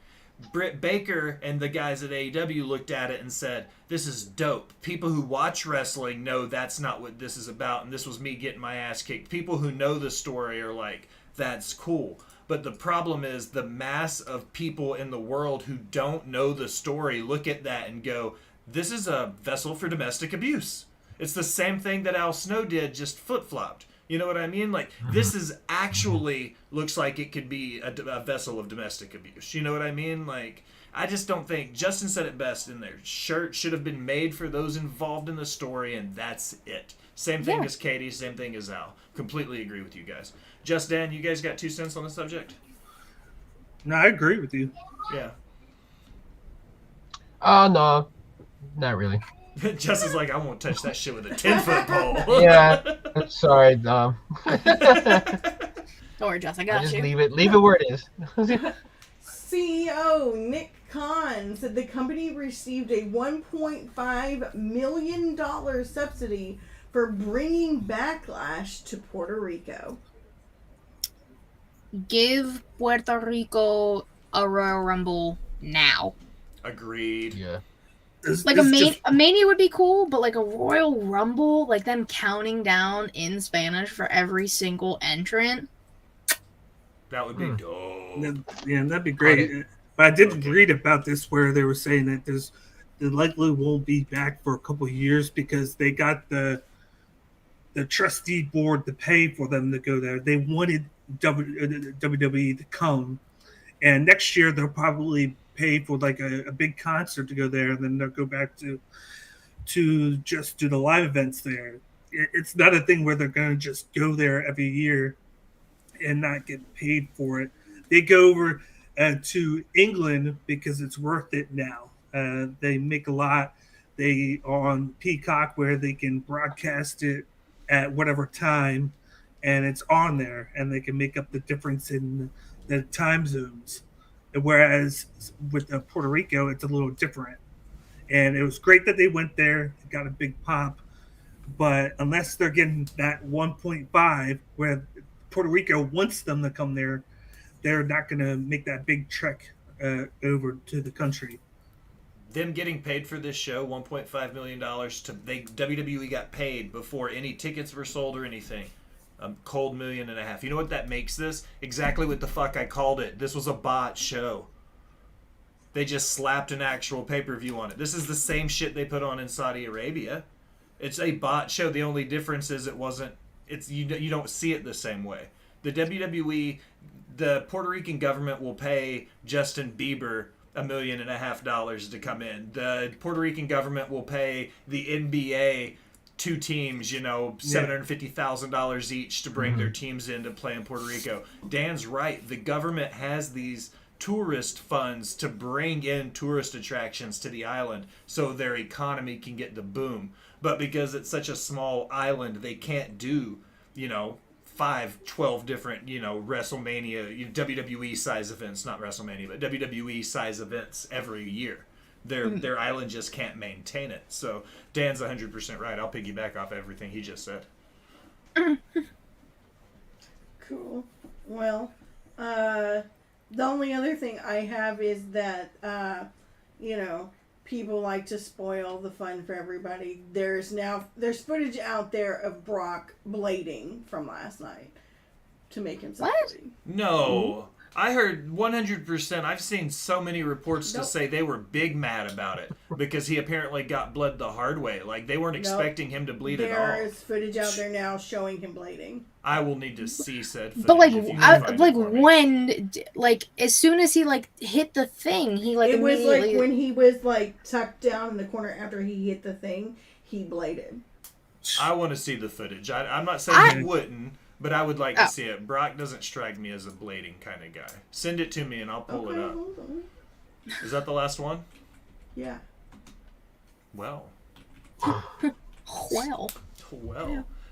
Britt Baker and the guys at AEW looked at it and said, this is dope. People who watch wrestling know that's not what this is about, and this was me getting my ass kicked. People who know the story are like, that's cool. But the problem is the mass of people in the world who don't know the story look at that and go, this is a vessel for domestic abuse. It's the same thing that Al Snow did, just flip-flopped. You know what I mean? Like, this is actually looks like it could be a vessel of domestic abuse. You know what I mean? Like, I just don't think, Justin said it best in there, shirt should have been made for those involved in the story, and that's it. Same thing as Katie, same thing as Al. Completely agree with you guys. Just Dan, you guys got 2 cents on the subject? No, I agree with you. Yeah. Oh, no. Not really. Justin's like, I won't touch that shit with a 10-foot pole. Yeah. Sorry. Don't worry, Jess, I got Just you. leave it where it is. CEO Nick Khan said the company received a $1.5 million subsidy for bringing Backlash to Puerto Rico. Give Puerto Rico a Royal Rumble now. Agreed. Yeah. Like a Mania would be cool, but like a Royal Rumble, like them counting down in Spanish for every single entrant. That would be dope. Yeah, that'd be great. But I did read about this where they were saying that they likely won't be back for a couple of years because they got the trustee board to pay for them to go there. They wanted WWE to come, and next year they'll probably pay for like a big concert to go there, and then they'll go back to just do the live events there. It's not a thing where they're going to just go there every year and not get paid for it. They go over to England because it's worth it now. They make a lot. They are on Peacock where they can broadcast it at whatever time, and it's on there, and they can make up the difference in the time zones. Whereas with Puerto Rico, it's a little different. And it was great that they went there, got a big pop, but unless they're getting that 1.5 where Puerto Rico wants them to come there, they're not going to make that big trek over to the country. Them getting paid for this show, $1.5 million, WWE got paid before any tickets were sold or anything. A cold $1.5 million. You know what that makes this? Exactly what the fuck I called it. This was a bot show. They just slapped an actual pay-per-view on it. This is the same shit they put on in Saudi Arabia. It's a bot show. The only difference is you don't see it the same way. The WWE, the Puerto Rican government will pay Justin Bieber $1.5 million to come in. The Puerto Rican government will pay the NBA 2 teams, $750,000 each to bring their teams in to play in Puerto Rico. Dan's right. The government has these tourist funds to bring in tourist attractions to the island so their economy can get the boom. But because it's such a small island, they can't do, 12 different, WrestleMania, WWE size events, not WrestleMania, but WWE size events every year. Their island just can't maintain it. So Dan's 100% right. I'll piggyback off everything he just said. Cool. Well, the only other thing I have is that, people like to spoil the fun for everybody. There's footage out there of Brock blading from last night to make himself bleed. No. I heard 100%. I've seen so many reports to say they were big mad about it because he apparently got bled the hard way. Like, they weren't expecting him to bleed at all. There's footage out there now showing him bleeding. I will need to see said footage. But as soon as he hit the thing, he It was when he was tucked down in the corner after he hit the thing, he bladed. I want to see the footage. I'm not saying he wouldn't. But I would like to see it. Brock doesn't strike me as a blading kind of guy. Send it to me and I'll pull it up. Hold on. Is that the last one? Yeah. Well. Well.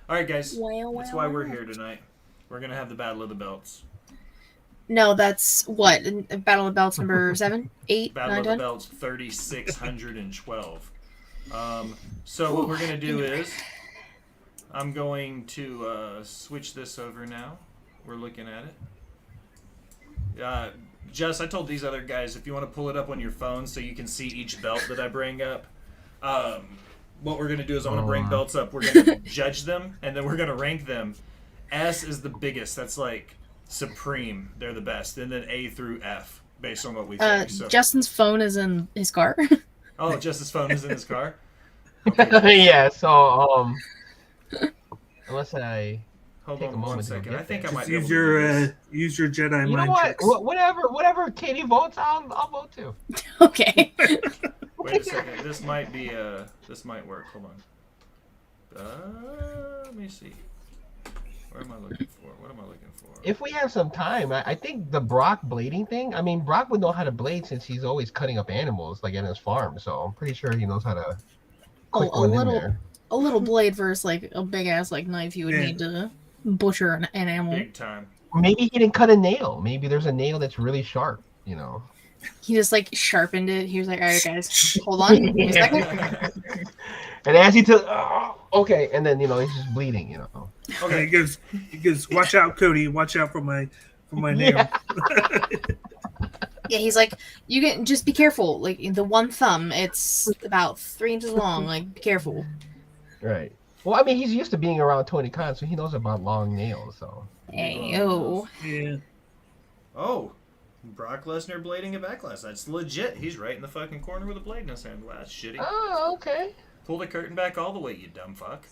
All right, guys. That's why we're here tonight. We're going to have the Battle of the Belts. No, that's what? Battle of the Belts number 7? 8? Battle 9, of 10? the Belts 3612. So what we're going to do is I'm going to switch this over now. We're looking at it. Jess, I told these other guys, if you want to pull it up on your phone so you can see each belt that I bring up, what we're going to do is I'm going to bring belts up. We're going to judge them, and then we're going to rank them. S is the biggest. That's like supreme. They're the best. And then A through F, based on what we think. So. Justin's phone is in his car. Oh, Justin's phone is in his car? Okay. Yeah, so... Unless I hold take on a moment 1 second. I think I might use be able to use your Jedi you mind know what? tricks. Whatever Katie votes, I'll vote too. Okay. Wait a second. This might work. Hold on. Let me see. What am I looking for? If we have some time, I think the Brock blading thing. I mean, Brock would know how to blade since he's always cutting up animals in his farm. So I'm pretty sure he knows how to. A little blade versus a big ass knife you would need to butcher an animal. Big time. Maybe he didn't cut a nail. Maybe there's a nail that's really sharp. He just sharpened it. He was like, "All right, guys, hold on, give me a second." And as he took, okay, and then he's just bleeding. Okay, he goes. Watch out, Cody. Watch out for my nail. Yeah, he's like, you can just be careful. Like the one thumb, it's about 3 inches long. Like, be careful. Right. Well, I mean, he's used to being around Tony Khan, so he knows about long nails. So Big long Ayo. Yeah. Oh, Brock Lesnar blading a backlash. That's legit. He's right in the fucking corner with a blade in his hand. Wow, that's shitty. oh, okay. Pull the curtain back all the way, you dumb fuck.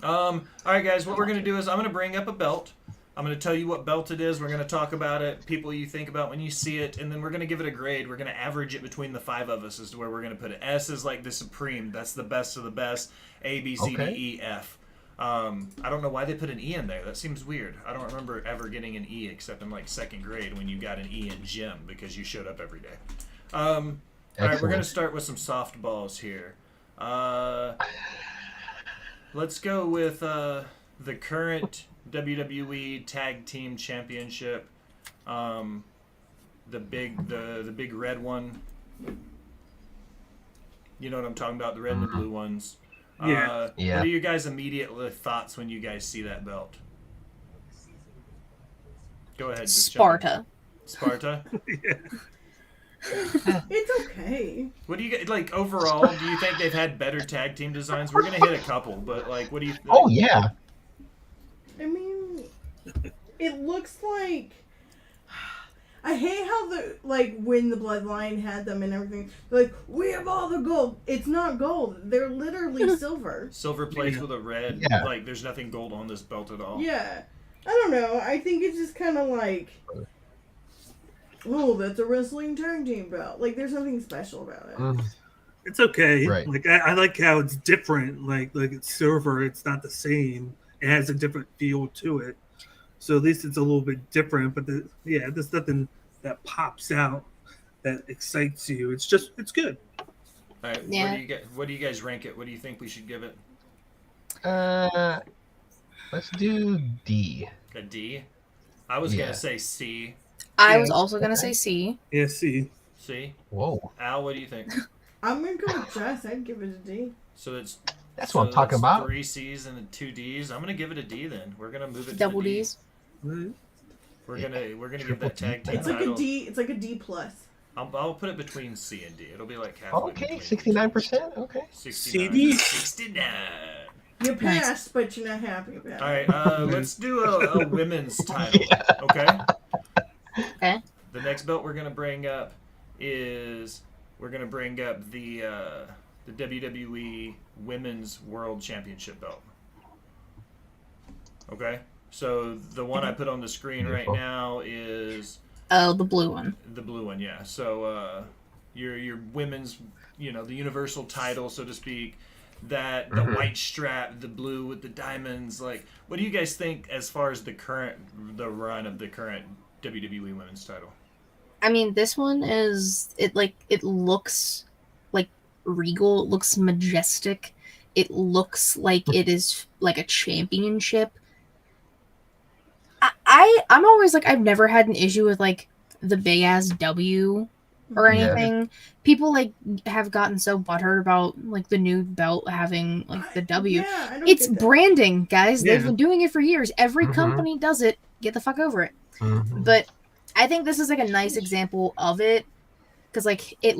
All right, guys. What we're gonna do is I'm gonna bring up a belt. I'm gonna tell you what belt it is. We're gonna talk about it, people you think about when you see it, and then we're gonna give it a grade. We're gonna average it between the 5 of us as to where we're gonna put it. S is like the supreme. That's the best of the best. A, B, C, Okay. D, E, F. I don't know why they put an E in there. That seems weird. I don't remember ever getting an E except in like 2nd grade when you got an E in gym because you showed up every day. All right, we're gonna start with some softballs here. Let's go with the current WWE Tag Team Championship. The big red one. You know what I'm talking about? The red and the blue ones. Yeah. Yeah. What are your guys' immediate thoughts when you guys see that belt? Go ahead. just jump in. Sparta. Sparta. It's okay. What do you get like overall? Do you think they've had better tag team designs? We're gonna hit a couple, but like, what do you think? Oh yeah. I mean, it looks like. I hate how when the Bloodline had them and everything, they're like, we have all the gold. It's not gold. They're literally silver. Silver plates Yeah. with a red. Yeah. Like, there's nothing gold on this belt at all. Yeah. I don't know. I think it's just kind of like, oh, that's a wrestling tag team belt. Like, there's nothing special about it. Mm. It's okay. Right. Like I like how it's different. Like it's silver. It's not the same. It has a different feel to it. So at least it's a little bit different. But there's nothing that pops out that excites you. It's good. All right. Yeah. What do you guys rank it? What do you think we should give it? Let's do D. A D. I was Yeah. gonna say C. I was also gonna say C. Yeah. See. C. Whoa. Al, what do you think? I'm going to go with Jess. I'd give it a D. So it's That's what I'm talking about. 3 C's and 2 D's. I'm gonna give it a D then. We're gonna move it to Double the D. D's. Right. We're gonna give Triple that tag D. team It's like title. a D. It's like a D plus. I'll put it between C and D. It'll be like halfway. Okay, between. 69%. Okay. 69. CD? 69. You Nice. passed, but you're not happy about All it. right, let's do a women's title. Okay. Okay. The next belt we're gonna bring up is the WWE Women's World Championship belt. Okay. So the one I put on the screen right Beautiful. now is Oh, the blue one. the blue one. Yeah. So your women's, the universal title, so to speak. That the white strap, the blue with the diamonds. Like, what do you guys think as far as the run of the current WWE Women's title? I mean, this one it looks like regal. It looks majestic. It looks like it is like a championship. I'm always like, I've never had an issue with like the big ass W or Yeah. anything. People like have gotten so butthurt about like the new belt having like the W. Yeah, I don't It's get that. branding, guys. They've Yeah. been doing it for years. Every Mhm. company does it. Get the fuck over it. Mhm. But I think this is like a nice example of it because like it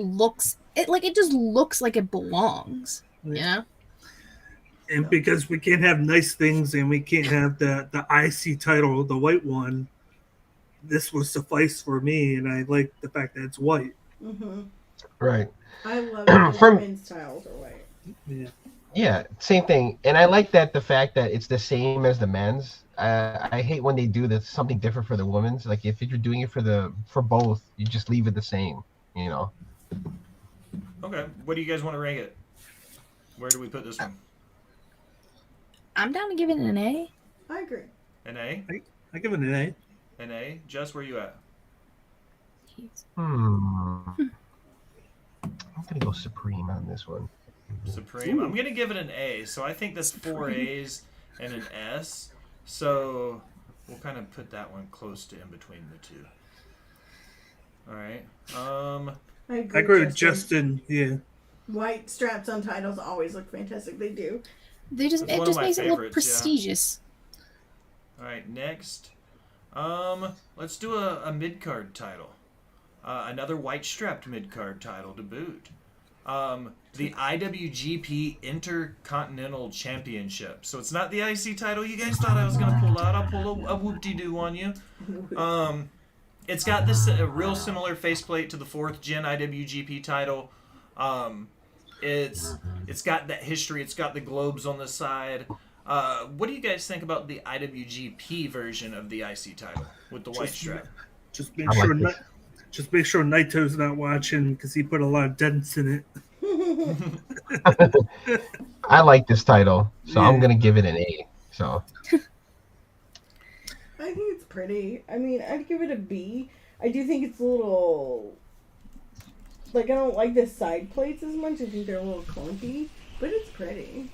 just looks like it belongs. You know? And because we can't have nice things and we can't have the IC title, the white one, this will suffice for me. And I like the fact that it's white. Mm-hmm. Right. I love it. From- Women's styles are white. Yeah. Yeah, same thing. And I like that the fact that it's the same as the men's. I hate when they do this something different for the women's. Like if you're doing it for both, you just leave it the same. You know. Okay. What do you guys want to rank it? Where do we put this one? I'm down to give it an A. I agree. An A? I give it an A. An A? Jess, where you at? I'm gonna go supreme on this one. Supreme. I'm gonna give it an A. So I think that's 4 A's and an S. So we'll kind of put that one close to in between the two. All right. I I agree with Justin. Yeah. White straps on titles always look fantastic. They do. It's It one of just my makes it look favorites, yeah. prestigious. All right. Next, Let's do a mid card title. Another white strapped mid card title to boot. The IWGP Intercontinental Championship. So it's not the IC title you guys thought I was gonna pull out. I'll pull a whoop de doo on you. It's got this real similar faceplate to the fourth gen IWGP title. Um, it's got that history. It's got the globes on the side. What do you guys think about the IWGP version of the IC title with the white Just, strap? just make I sure, like this. just make sure Naito's not watching because he put a lot of dents in it. I like this title, so I'm Yeah. gonna give it an A. So I think it's pretty. I mean, I'd give it a B. I do think it's a little. Like, I don't like the side plates as much. I think they're a little clunky, but it's pretty.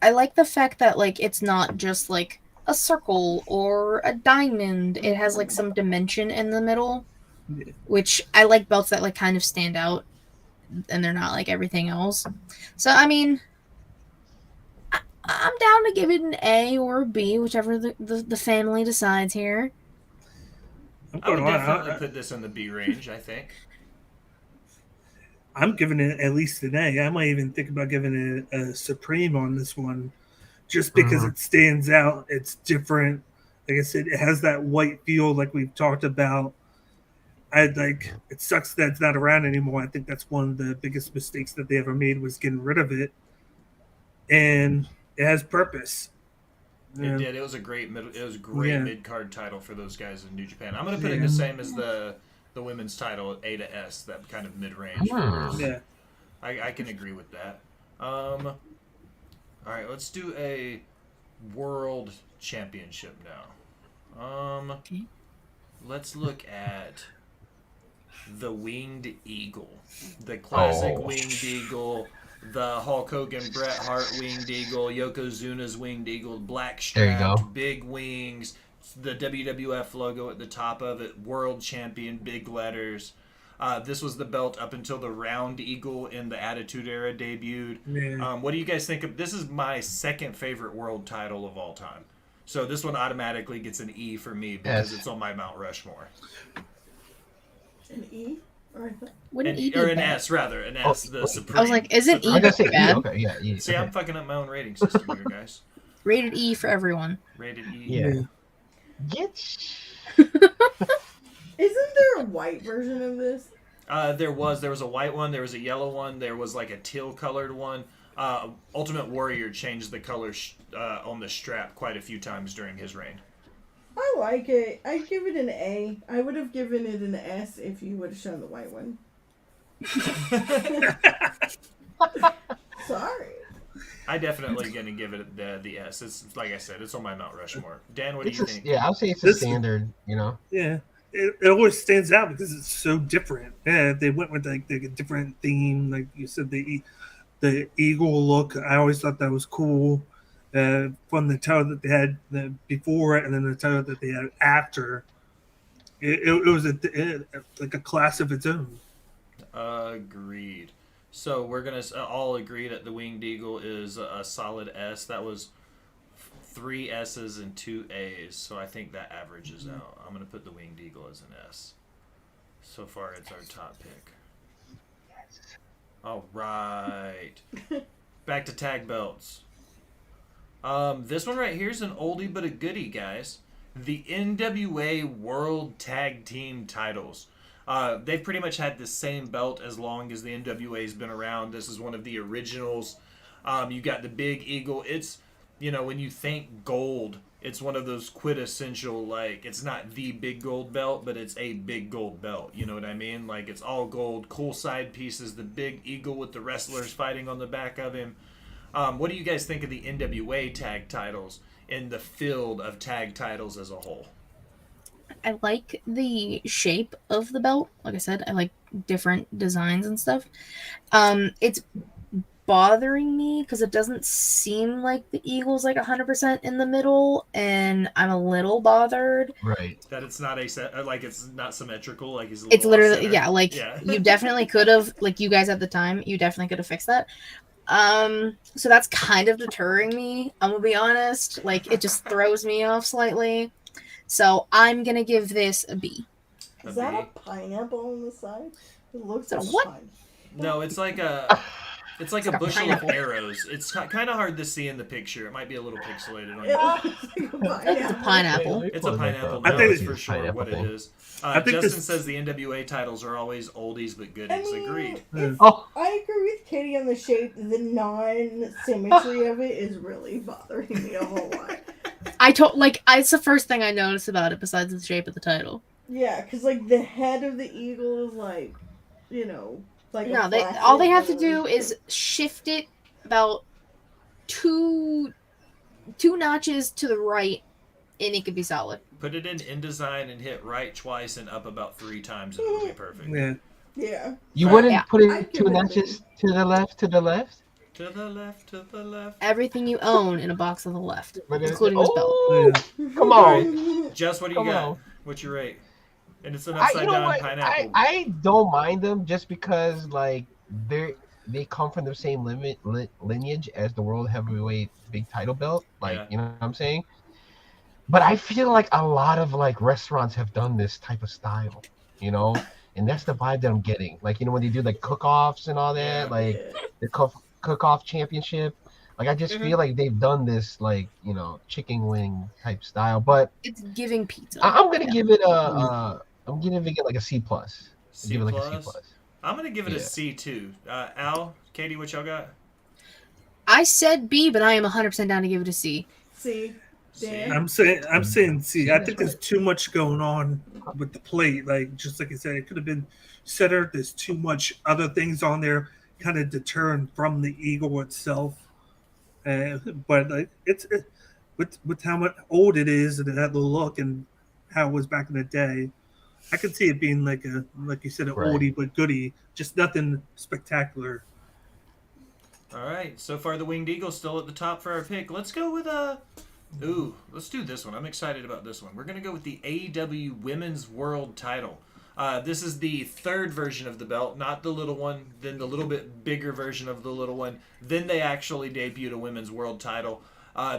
I like the fact that like it's not just like a circle or a diamond. It has like some dimension in the middle, Yeah. which I like belts that like kind of stand out and they're not like everything else. So I mean, I'm down to give it an A or a B, whichever the family decides here. I'm, I would going definitely I, put this in the B range. I think. I'm giving it at least an A. I might even think about giving it a Supreme on this one, just because Mhm. it stands out. It's different. Like I said, it has that white feel, like we've talked about. I like. It sucks that it's not around anymore. I think that's one of the biggest mistakes that they ever made was getting rid of it. And it has purpose. It Yeah. did. It was a great Yeah. mid card title for those guys in New Japan. I'm gonna put it Yeah. the same as the women's title, A to S, that kind of mid range. Yeah. I can agree with that. All right, let's do a world championship now. Okay. Let's look at the winged eagle, the classic Oh. winged eagle, the Hulk Hogan, Bret Hart winged eagle, Yokozuna's winged eagle, black There you go. strapped, big wings, the WWF logo at the top of it, world champion, big letters. This was the belt up until the round eagle in the Attitude Era debuted. Yeah. What do you guys think of this? Is my second favorite world title of all time. So this one automatically gets an E for me because Yes. it's on my Mount Rushmore. An E? Or Wouldn't E be Or an bad? S rather, an Oh, S, the wait. Supreme. I was like, isn't Supreme. I E gotta say E. bad? Okay, yeah, E. See, Okay. I'm fucking up my own rating system here, guys. Rated E for everyone. Rated E. Yeah. Get. Isn't there a white version of this? There was a white one, there was a yellow one, there was like a teal colored one. Ultimate Warrior changed the color on the strap quite a few times during his reign. I like it. I'd give it an A. I would have given it an S if you would have shown the white one. Sorry. I definitely gonna give it the S. It's like I said, it's on my Mount Rushmore. Dan, what do It's you a, think? yeah, I'll say it's a This- standard. You know. Yeah. It always stands out because it's so different. Yeah, they went with like a different theme, like you said, the eagle look. I always thought that was cool. From the title that they had before it, and then the title that they had after. It was like a class of its own. Agreed. So we're gonna all agree that the Winged Eagle is a solid S. That was 3 S's and 2 A's, so I think that averages out. I'm gonna put the Winged Eagle as an S. So far, it's our top pick. All right, back to tag belts. This one right here is an oldie but a goodie, guys. The NWA World Tag Team titles. They've pretty much had the same belt as long as the NWA's been around. This is one of the originals. You got the Big Eagle. It's, when you think gold, it's one of those quintessential, like, it's not the big gold belt, but it's a big gold belt. You know what I mean? Like, it's all gold, cool side pieces, the Big Eagle with the wrestlers fighting on the back of him. What do you guys think of the NWA tag titles in the field of tag titles as a whole? I like the shape of the belt. Like I said, I like different designs and stuff. It's bothering me because it doesn't seem like the eagle's like 100% in the middle, and I'm a little bothered. Right. That it's not it's not symmetrical, like he's a It's little literally, off-center. yeah, like you definitely could have, like you guys at the time, you definitely could have fixed that. So that's kind of deterring me. I'm gonna be honest. Like it just throws me off slightly. So I'm gonna give this a B. A Is that B. a pineapple on the side? It looks Is that like a what? a pineapple. No, it's like a It's like a bushel of pineapple. arrows. It's kind of hard to see in the picture. It might be a little pixelated on It you. looks like a It's a pineapple. pineapple. It's a pineapple. I No, think it's for it's sure pineapple what it thing. is. I think Justin this- says the NWA titles are always oldies but I goodies. mean, Agreed. if Oh, I agree with Katie on the shape. The non-symmetry of it is really bothering me a whole lot. It's the first thing I noticed about it besides the shape of the title. Yeah, because like the head of the eagle is like, like No, a they flaccid all they have to nose. do is shift it about two notches to the right, and it could be solid. Put it in InDesign and hit right twice and up about 3 times and it'll be perfect. Yeah. Yeah. you Right. wouldn't Yeah. put I'd it give 2 it a notches B. to the left, to the left? To the left, to the left. Everything you own in a box on the left, But it's- including this belt. oh, Yeah. come on. Jess, what do you Come got? on. What's your rate? And it's an You upside know down what? pineapple. I don't mind them just because like they come from the same lineage as the world heavyweight big title belt. Like, Yeah. you know what I'm saying? But I feel like a lot of like restaurants have done this type of style, you know, and that's the vibe that I'm getting. Like, when they do like cook-offs and all that, Yeah. like Yeah. the cook-off championship. Like, I just Mhm. feel like they've done this like, chicken wing type style. But It's giving pizza. I'm gonna Yeah. give it I'm gonna give it like a C plus. C Give it like a C plus. plus. I'm gonna give it a Yeah. C too. Al, Katie, what y'all got? I said B, but I am 100% down to give it a C. See, C. Dan. I'm saying C. I That's think there's right. too much going on with the plate. Like just like I said, it could have been centered. There's too much other things on there, kind of deterring from the eagle itself. But like with how much old it is and it had the look and how it was back in the day, I could see it being like you said, an Right. oldie but goodie. Just nothing spectacular. All right. So far, the Winged Eagle's still at the top for our pick. Let's go with Ooh, let's do this one. I'm excited about this one. We're gonna go with the AEW Women's World Title. This is the third version of the belt, not the little one, then the little bit bigger version of the little one. Then they actually debuted a Women's World Title.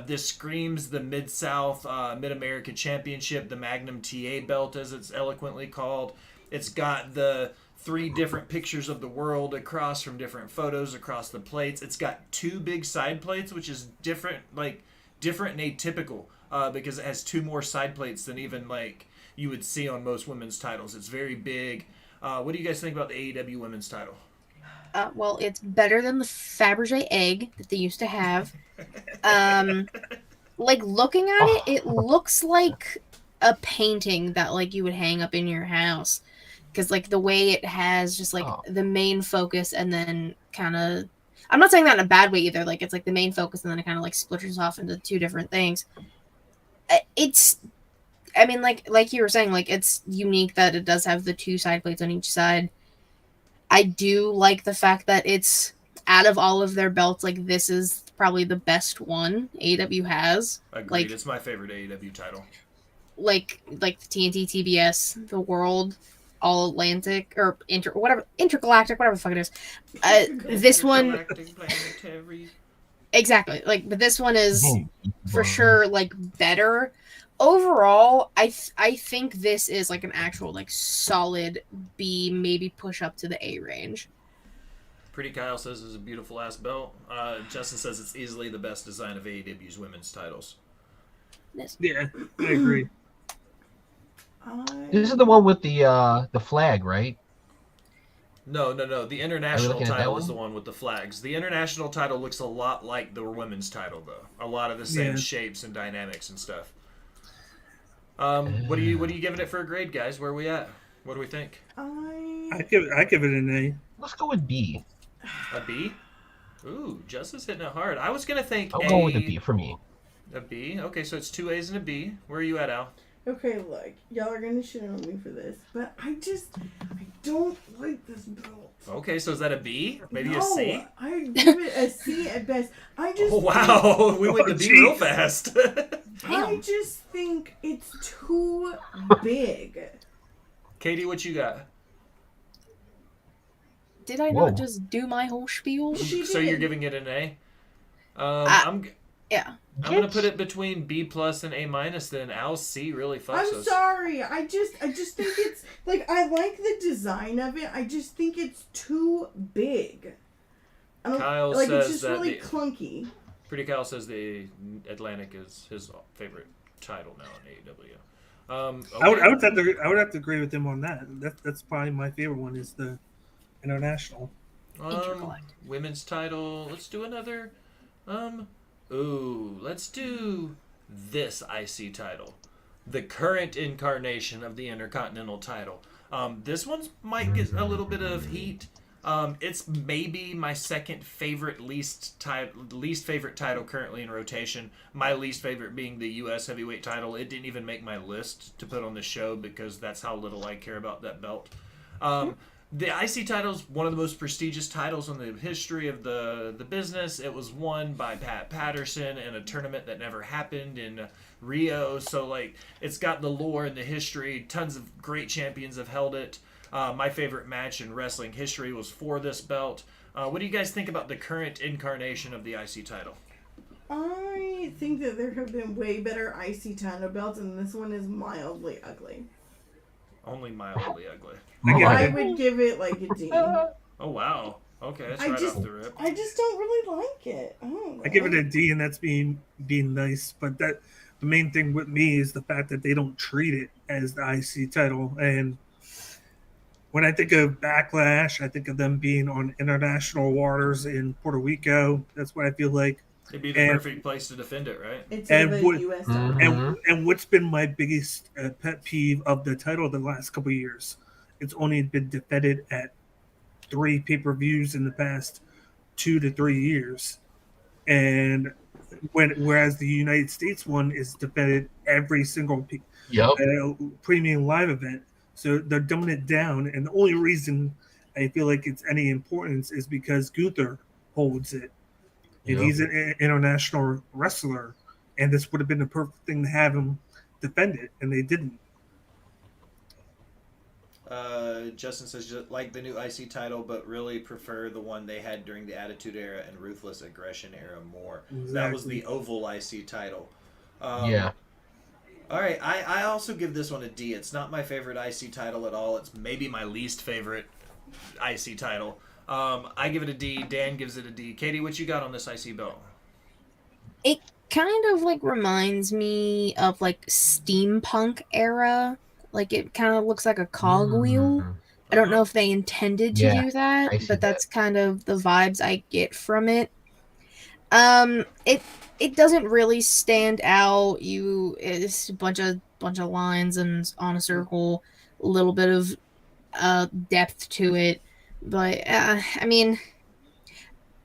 This screams the Mid-South, Mid-America Championship, the Magnum TA belt, as it's eloquently called. It's got the 3 different pictures of the world across from different photos across the plates. It's got 2 big side plates, which is different and atypical, because it has 2 more side plates than even like you would see on most women's titles. It's very big. What do you guys think about the AEW Women's Title? Well, it's better than the Fabergé egg that they used to have. Like looking at it, it looks like a painting that like you would hang up in your house, because like the way it has just like the main focus and then kind of. I'm not saying that in a bad way either. Like it's like the main focus and then it kind of like splitters off into 2 different things. It's, I mean, like you were saying, like it's unique that it does have the 2 side plates on each side. I do like the fact that it's out of all of their belts, like this is probably the best one AEW has. Agreed. Like It's my favorite AEW title. like the TNT, TBS, the World, All Atlantic, or Intergalactic, whatever the fuck it is. This one, Galactic Planetary. exactly. Like, but this one is for sure like better. Overall, I think this is like an actual like solid B, maybe push up to the A range. Pretty Kyle says it's a beautiful ass belt. Justin says it's easily the best design of AEW's women's titles. Yeah, I agree. This is the one with the flag, right? No. The international looking at that title is one? the one with the flags. The international title looks a lot like the women's title, though. A lot of the same shapes and dynamics and stuff. What are you giving it for a grade, guys? Where are we at? What do we think? I give it an A. Let's go with B. A B? Ooh, Justin's hitting it hard. I was gonna think I'll A. go with a B for me. A B. Okay, so it's 2 A's and a B. Where are you at, Al? Okay, look, y'all are gonna shit on me for this, but I don't like this belt. Okay, so is that a B? Maybe no, a C? I give it a C at best. I just Oh, wow, we went to B real jeez. fast. I just think it's too big. Katie, what you got? Did I Whoa. not just do my whole spiel? She So did. you're giving it an A? I- I'm Yeah. I'm gonna put Get it between B+ and A-. Then Al C really fucks I'm us. sorry. I just think it's like I like the design of it. I just think it's too big. I don't Kyle like it's says just that really the clunky. Pretty Kyle says the Atlantic is his favorite title now in AEW. I Okay. would have to agree with him on that. That's probably my favorite one is the international. Intergalactic. Women's title. Let's do another. Um, let's do this IC title, the current incarnation of the Intercontinental title. This one's might get a little bit of heat. It's maybe my second favorite least favorite title currently in rotation. My least favorite being the U.S. heavyweight title. It didn't even make my list to put on the show because that's how little I care about that belt. The IC title is one of the most prestigious titles in the history of the business. It was won by Pat Patterson in a tournament that never happened in Rio. So, like, it's got the lore and the history. Tons of great champions have held it. My favorite match in wrestling history was for this belt. What do you guys think about the current incarnation of the IC title? I think that there have been way better IC title belts, and this one is mildly ugly. Only mildly ugly. I would give it like a D. Oh, wow. Okay, that's I right just- off the rip. I just don't really like it. I don't know. I give it a D, and that's being nice. But the main thing with me is the fact that they don't treat it as the IC title. And when I think of Backlash, I think of them being on international waters in Puerto Rico. That's what I feel like. It'd be the perfect place to defend it, right? Instead of and a what- US Mhm. title. And what's been my biggest pet peeve of the title the last couple of years? It's only been defended at 3 pay-per-views in the past 2 to 3 years, and whereas the United States one is defended every single Yep. premium live event. So they're dumbing it down, and the only reason I feel like it's any importance is because Gunther holds it, and Yep. he's an international wrestler, and this would have been the perfect thing to have him defend it, and they didn't. Justin says like the new IC title, but really prefer the one they had during the Attitude Era and Ruthless Aggression Era more. That was Exactly. the Oval IC title. Yeah. All right, I also give this one a D. It's not my favorite IC title at all. It's maybe my least favorite IC title. I give it a D. Dan gives it a D. Katie, what you got on this IC belt? It kind of like reminds me of like steampunk era. Like it kind of looks like a cogwheel. Mhm. I don't know if they intended to Yeah, do that, I see but that. that's kind of the vibes I get from it. It doesn't really stand out. It's a bunch of lines and on a circle, a little bit of depth to it, but I mean,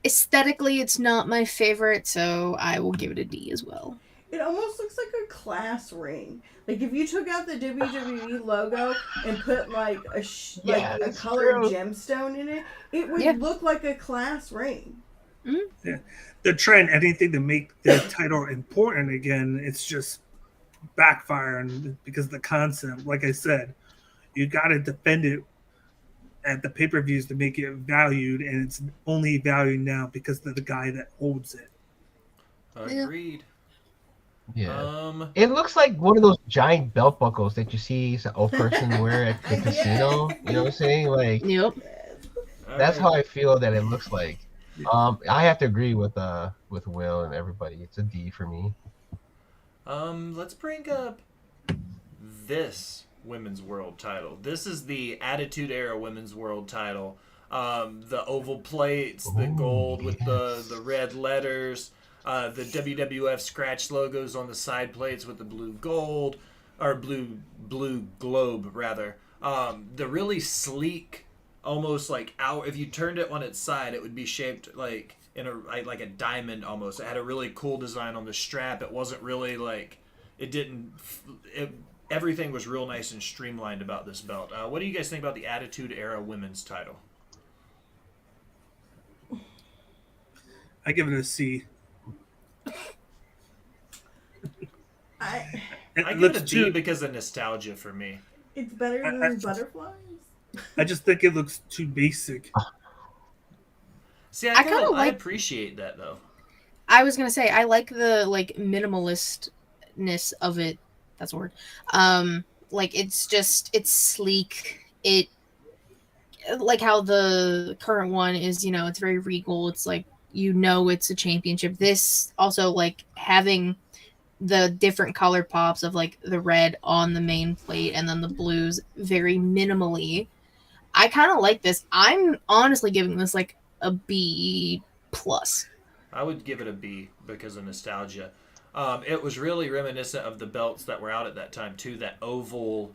aesthetically, it's not my favorite, so I will give it a D as well. It almost looks like a class ring. Like if you took out the WWE logo and put like a Yeah, a that's colored true. gemstone in it, it would Yeah. look like a class ring. They're trying anything to make the title important again. It's just backfiring because of the concept. Like I said, you got to defend it at the pay-per-views to make it valued, and it's only valued now because of the guy that holds it. Agreed. Yeah. It looks like one of those giant belt buckles that you see a person wear at the casino. You know what I'm saying? Like Yep. that's how I feel that it looks like. I have to agree with Will and everybody. It's a D for me. Let's bring up this women's world title. This is the Attitude Era women's world title. The oval plates, the gold with the red letters, the WWF scratch logos on the side plates with the blue gold or blue globe rather. The really sleek, almost like if you turned it on its side, it would be shaped like in like a diamond almost. It had a really cool design on the strap. It wasn't really like everything was real nice and streamlined about this belt. What do you guys think about the Attitude Era women's title? I give it a C. I I give it a D because of nostalgia for me. it's better than butterflies. I just think it looks too basic. See, I kinda I like- appreciate that though. I was gonna say I like the like minimalistness of it. That's a word. Like it's sleek. It like how the current one is, it's very regal. It's like it's a championship. This also like having the different color pops of like the red on the main plate and then the blues very minimally. I kind of like this. I'm honestly giving this like a B plus. I would give it a B because of nostalgia. It was really reminiscent of the belts that were out at that time too. Mhm.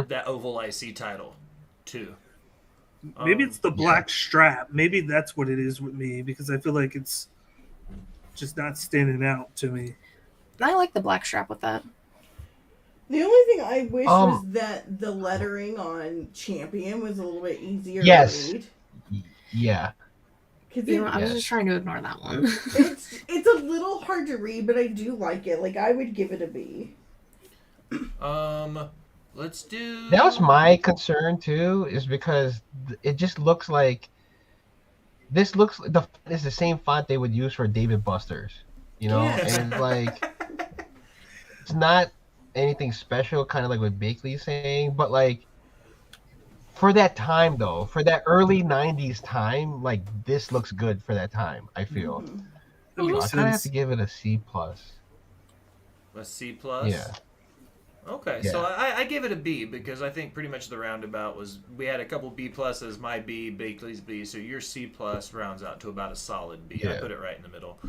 That oval IC title too. Maybe it's the Yeah. black strap. Maybe that's what it is with me because I feel like it's just not standing out to me. I like the black strap with that. The only thing I wish was Um. that the lettering on champion was a little bit easier to Yes. read. Yeah. Because I was just Yes. trying to ignore that one. it's a little hard to read, but I do like it. Like I would give it a B. Let's do. That was my concern too, is because it just looks like this looks the font is the same font they would use for David Buster's, Yes. and it's like it's not anything special, kind of like what Bakley's saying, but like for that time though, for that early '90s time, like this looks good for that time. I feel Mm-hmm. That so makes I kind of have to sense. give it a C plus. A C plus. Yeah, Okay, so yeah, I gave it a B because I think pretty much the roundabout was we had a couple B pluses, my B, Bakley's B, so your C plus rounds out to about a solid B. I yeah, put it right in the middle.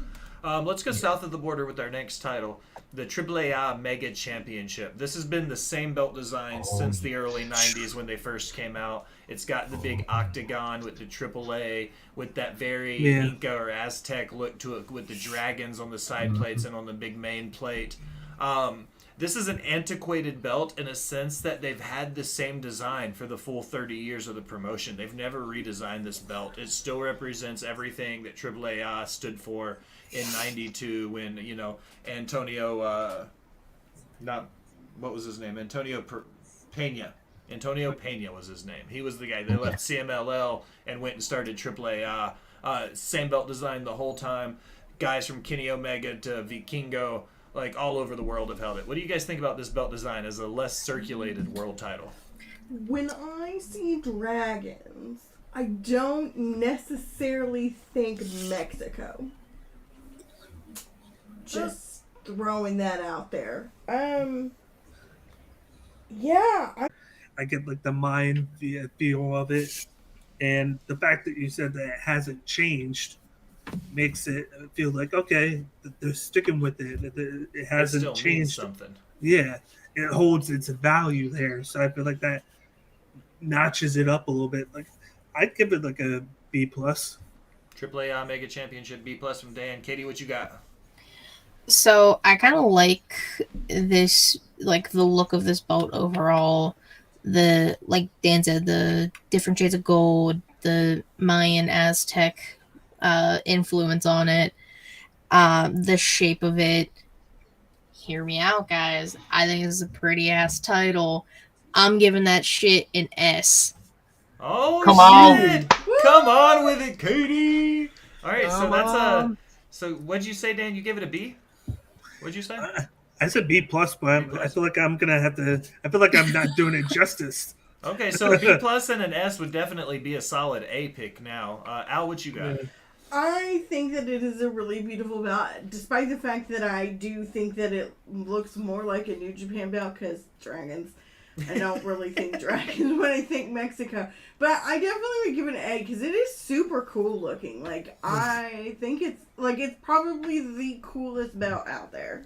Let's go yeah. south of the border with our next title, the AAA Mega Championship. This has been the same belt design Oh since the early yes. '90s when they first came out. It's got the big Mhm. octagon with the AAA, with that very Yeah. Inca or Aztec look to it, with the dragons on the side plates Mhm. and on the big main plate. This is an antiquated belt in a sense that they've had the same design for the full 30 years of the promotion. They've never redesigned this belt. It still represents everything that AAA stood for in '92 when, Antonio, not, what was his name? Pena. Antonio Pena was his name. He was the guy that Yeah. left CMLL and went and started AAA. Same belt design the whole time. Guys from Kenny Omega to Vikingo, like all over the world have held it. What do you guys think about this belt design as a less circulated world title? When I see dragons, I don't necessarily think Mexico. Just throwing that out there. Yeah, I get like the mind feel of it, and the fact that you said that it hasn't changed makes it feel like okay, they're sticking with it. That it It hasn't still means changed. something. Yeah, it holds its value there. So I feel like that notches it up a little bit. Like I'd give it like a B plus. AAA Mega Championship B plus from Dan. Katie, what you got? So I kind of like this, like the look of this belt overall. The like Dan said, the different shades of gold, the Mayan Aztec influence on it, the shape of it. Hear me out, guys. I think this is a pretty ass title. I'm giving that shit an S. Oh Come on, shit! Come on with it, Katie. All right, so come that's a. on. So what'd you say, Dan? You gave it a B? What'd you say? I said B plus, but B I plus. feel like I'm gonna have to. I feel like I'm not doing it justice. Okay, so a B plus and an S would definitely be a solid A pick now. Al, what you got? I think that it is a really beautiful belt, despite the fact that I do think that it looks more like a New Japan belt because dragons. I don't really think dragons when I think Mexico, but I definitely would give it an A because it is super cool looking. Like I think it's probably the coolest belt out there.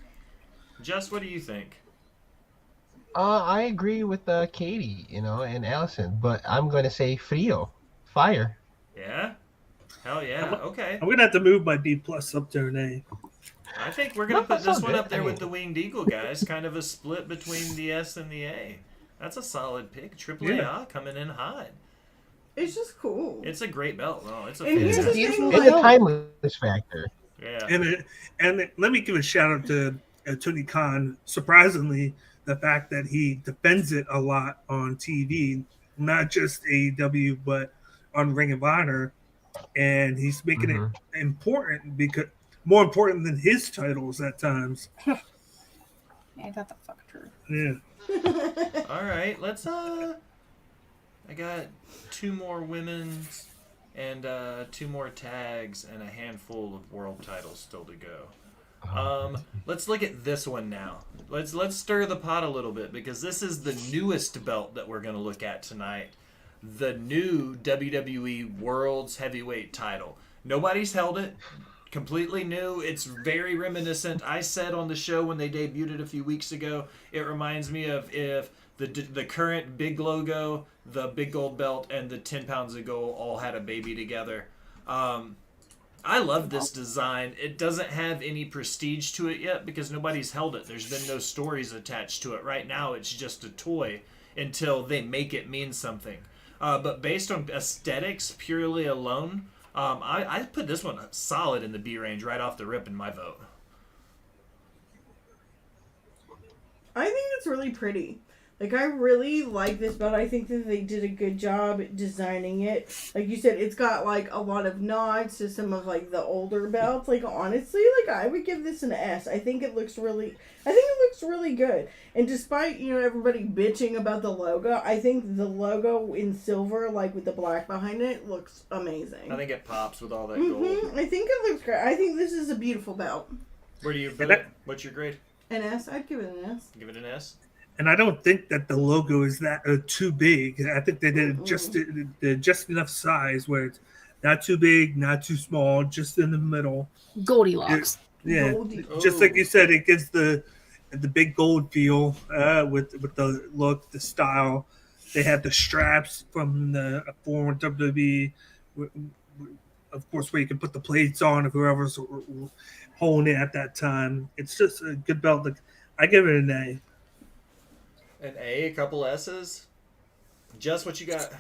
Just what do you think? I agree with Katie, and Allison, but I'm gonna say frio, fire. Yeah? Hell I'm, yeah. Okay. I'm gonna have to move my B plus up to an A. I think we're gonna No, put that's all this one good. up there I with mean, the Winged Eagle guys. Kind of a split between the S and the A. That's a solid pick. AAA Yeah. coming in hot. It's just cool. It's a great belt. No, it's a And here's It's a the fantastic thing, beautiful it's a like timeless factor. Yeah. And let me give a shout out to Tony Khan. Surprisingly, the fact that he defends it a lot on TV, not just AEW, but on Ring of Honor. and he's making it Mm-hmm. important because more important than his titles at times. Ain't that the fuck true? Yeah. All right, let's I got two more women's and two more tags and a handful of world titles still to go. Let's look at this one now. Let's stir the pot a little bit because this is the newest belt that we're going to look at tonight. The new WWE World's Heavyweight title. Nobody's held it. Completely new. It's very reminiscent. I said on the show when they debuted it a few weeks ago, it reminds me of if the current big logo, the big gold belt, and the 10 pounds of gold all had a baby together. I love this design. It doesn't have any prestige to it yet because nobody's held it. There's been no stories attached to it. Right now, it's just a toy until they make it mean something. But based on aesthetics purely alone, I put this one solid in the B range right off the rip in my vote. I think it's really pretty. Like, I really like this belt. I think that they did a good job designing it. Like you said, it's got, like, a lot of nods to some of, like, the older belts. Like, honestly, like, I would give this an S. I think it looks really good. And despite, everybody bitching about the logo, I think the logo in silver, like, with the black behind it, looks amazing. I think it pops with all that gold. I think it looks great. I think this is a beautiful belt. Where do you vote? What's your grade? An S? I'd give it an S. Give it an S? And I don't think that the logo is that too big. I think they did just enough size where it's not too big, not too small, just in the middle. Goldilocks. Yeah, Goldie. just like you said, it gives the big gold feel with the look, the style. They have the straps from the former WWE, of course, where you can put the plates on if whoever's holding it at that time. It's just a good belt. I give it an A. An A, a couple S's. Just what you got.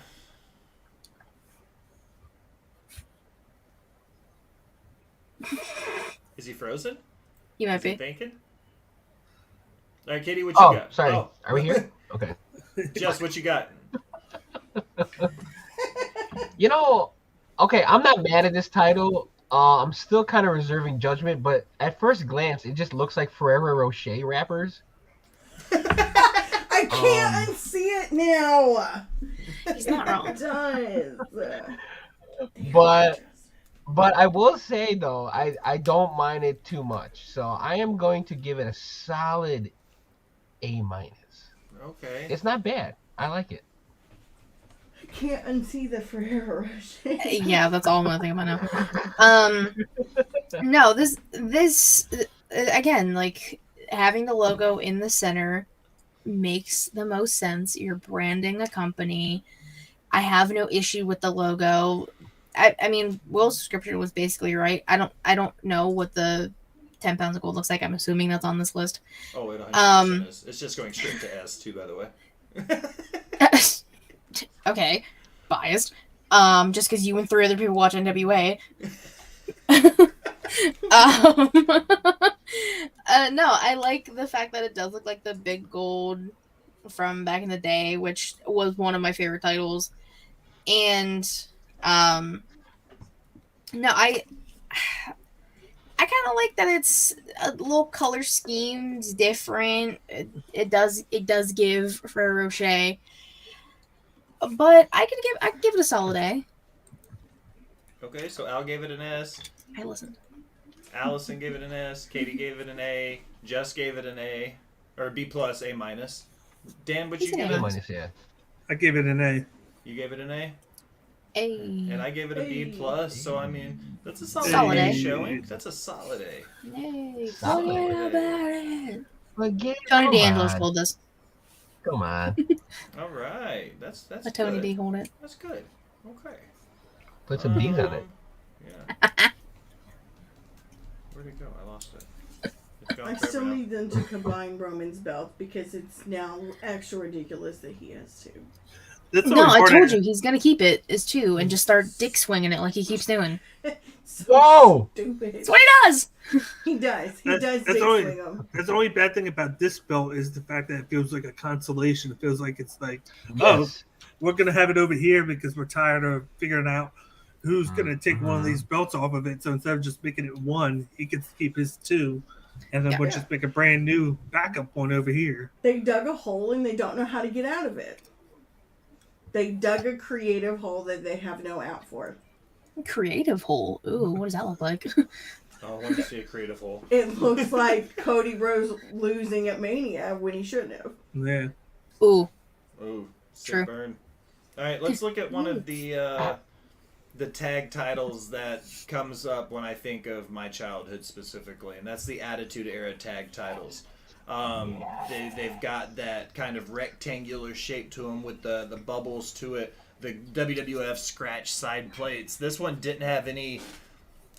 Is he frozen? You might Is he be. thinking? All right, Katie, what you got? Sorry. Oh. Are we here? Okay. Just what you got. Okay, I'm not mad at this title. I'm still kind of reserving judgment, but at first glance, it just looks like Ferrero Rocher wrappers. I can't unsee it now. He's not wrong. It does. But I will say though, I don't mind it too much. So I am going to give it a solid A minus. Okay. It's not bad. I like it. Can't unsee the Ferrero Rocher. Yeah, that's all I'm gonna think about now. No, this again, like having the logo in the center makes the most sense. You're branding a company. I have no issue with the logo. I mean, Will's description was basically right. I don't know what the 10 pounds of gold looks like. I'm assuming that's on this list. Oh, it 100% is. It's just going straight to S too, by the way. Okay, biased. Just because you and 3 other people watch NWA. No, I like the fact that it does look like the big gold from back in the day, which was one of my favorite titles. And no, I kind of like that it's a little color scheme's different. It does give Ferrero Rocher, but I could give it a solid A. Okay, so Al gave it an S. I listened. Allison gave it an S. Katie gave it an A. Jess gave it an A. Or B plus, A minus. Dan, what you give A it? minus, yeah. I gave it an A. You gave it an A? A. And I gave it a B plus, so I mean, that's a solid, Solid A A. showing. That's a solid A. Yay. Solid. Forget about it. Forget Tony come D'Angelo's on. told this. Come on. All right, that's Let Tony good. D hold it. That's good. Okay. Put some D's on it. Yeah. Where'd it go? I lost it. It's gone I forever still now. need them to combine Roman's belt because it's now extra ridiculous that he has two. That's the No, only I part told you he's gonna keep it as 2 and just start dick swinging it like he keeps doing. So Whoa! stupid. That's what he does. He does. He That's- does that's dick only- swing them. That's the only bad thing about this belt is the fact that it feels like a consolation. It feels like it's like, Yes. we're gonna have it over here because we're tired of figuring out who's going to take one of these belts off of it. So instead of just making it one, he gets to keep his two. And then Yeah. we'll just make a brand new backup one over here. They dug a hole and they don't know how to get out of it. They dug a creative hole that they have no out for. Creative hole. Ooh, what does that look like? Oh, I want to see a creative hole. It looks like Cody Rhodes losing at Mania when he shouldn't have. Yeah. Ooh. Ooh, sick True. burn. All right, let's look at one of the tag titles that comes up when I think of my childhood specifically, and that's the Attitude Era tag titles. They've got that kind of rectangular shape to them with the bubbles to it, the WWF scratch side plates. This one didn't have any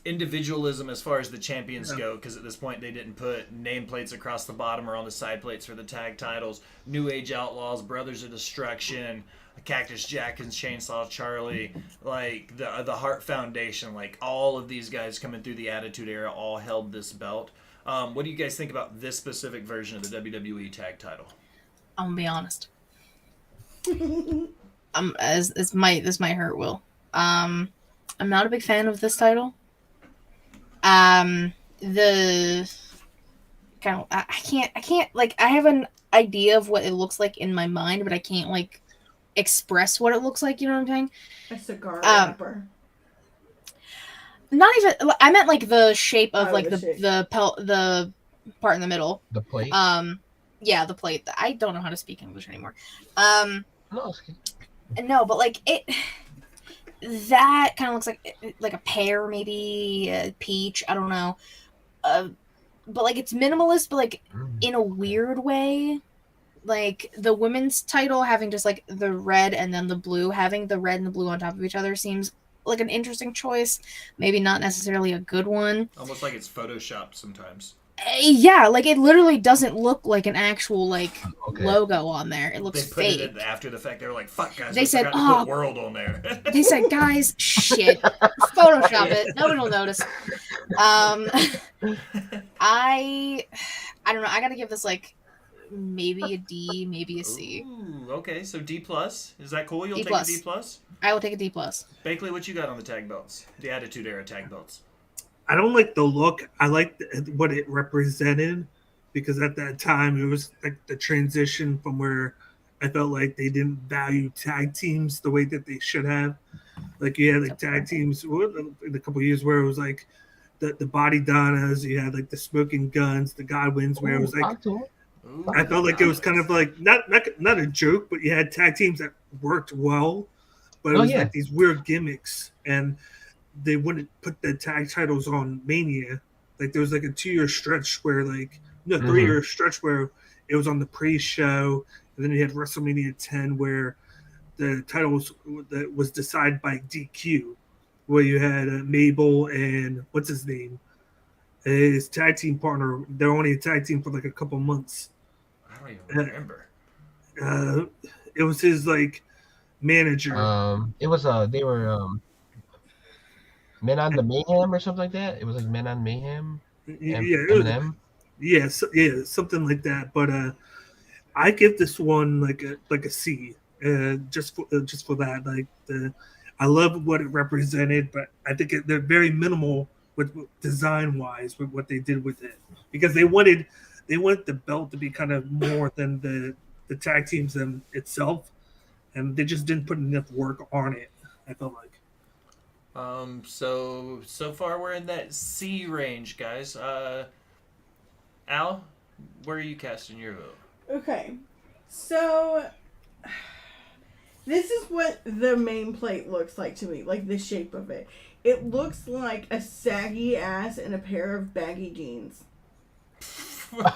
individualism as far as the champions go, because at this point they didn't put nameplates across the bottom or on the side plates for the tag titles. New Age Outlaws, Brothers of Destruction, Cactus Jack and Chainsaw Charlie, like the Hart Foundation, like all of these guys coming through the Attitude Era all held this belt. What do you guys think about this specific version of the WWE tag title? I'm gonna be honest. This might hurt Will. I'm not a big fan of this title. The kind of I can't like, I have an idea of what it looks like in my mind, but I can't like express what it looks like. You know what I'm saying? A cigar wrapper. Not even. I meant like the shape of like the shape. the part in the middle. The plate. Yeah, the plate. I don't know how to speak English anymore. No, it's okay. No, but like it. That kind of looks like a pear, maybe a peach. I don't know. But like it's minimalist, but like in a weird way. Like the women's title having just like the red and then the blue, having the red and the blue on top of each other seems like an interesting choice. Maybe not necessarily a good one. Almost like it's photoshopped sometimes. Yeah, like it literally doesn't look like an actual like logo on there. It looks They put fake. it in after the fact. They were like, "Fuck, guys!" They we said, forgot to put world on there. They said, "Guys, shit, Photoshop it. Nobody will notice." I don't know. I gotta give this like maybe a D, maybe a C. Ooh, okay, so D plus. Is that cool? You'll D+. take a D plus. I will take a D plus. Bakley, what you got on the tag belts? The Attitude Era tag belts. I don't like the look. I like what it represented, because at that time it was like the transition from where I felt like they didn't value tag teams the way that they should have. Like you had like tag teams in a couple of years where it was like the Body Donnas, you had like the Smoking Guns, the Godwins, where it was like I felt like it was kind of like not a joke, but you had tag teams that worked well, but it was like these weird gimmicks, and they wouldn't put the tag titles on Mania. Like there was like a 2-year stretch where 3-year stretch where it was on the pre-show, and then you had WrestleMania 10 where the title was decided by DQ, where you had Mabel and what's his name, his tag team partner. They're only a tag team for like a couple months. I don't even remember. It was his like manager. It was they were Men on the Mayhem or something like that. It was like Men on Mayhem. Eminem. Something like that. But I give this one like a C, just for that. Like I love what it represented, but I think they're very minimal with design wise with what they did with it, because they wanted the belt to be kind of more than the tag teams itself, and they just didn't put enough work on it. I felt like. So far we're in that C range, guys. Al, where are you casting your vote? Okay, so this is what the main plate looks like to me, like the shape of it. It looks like a saggy ass and a pair of baggy jeans. Like,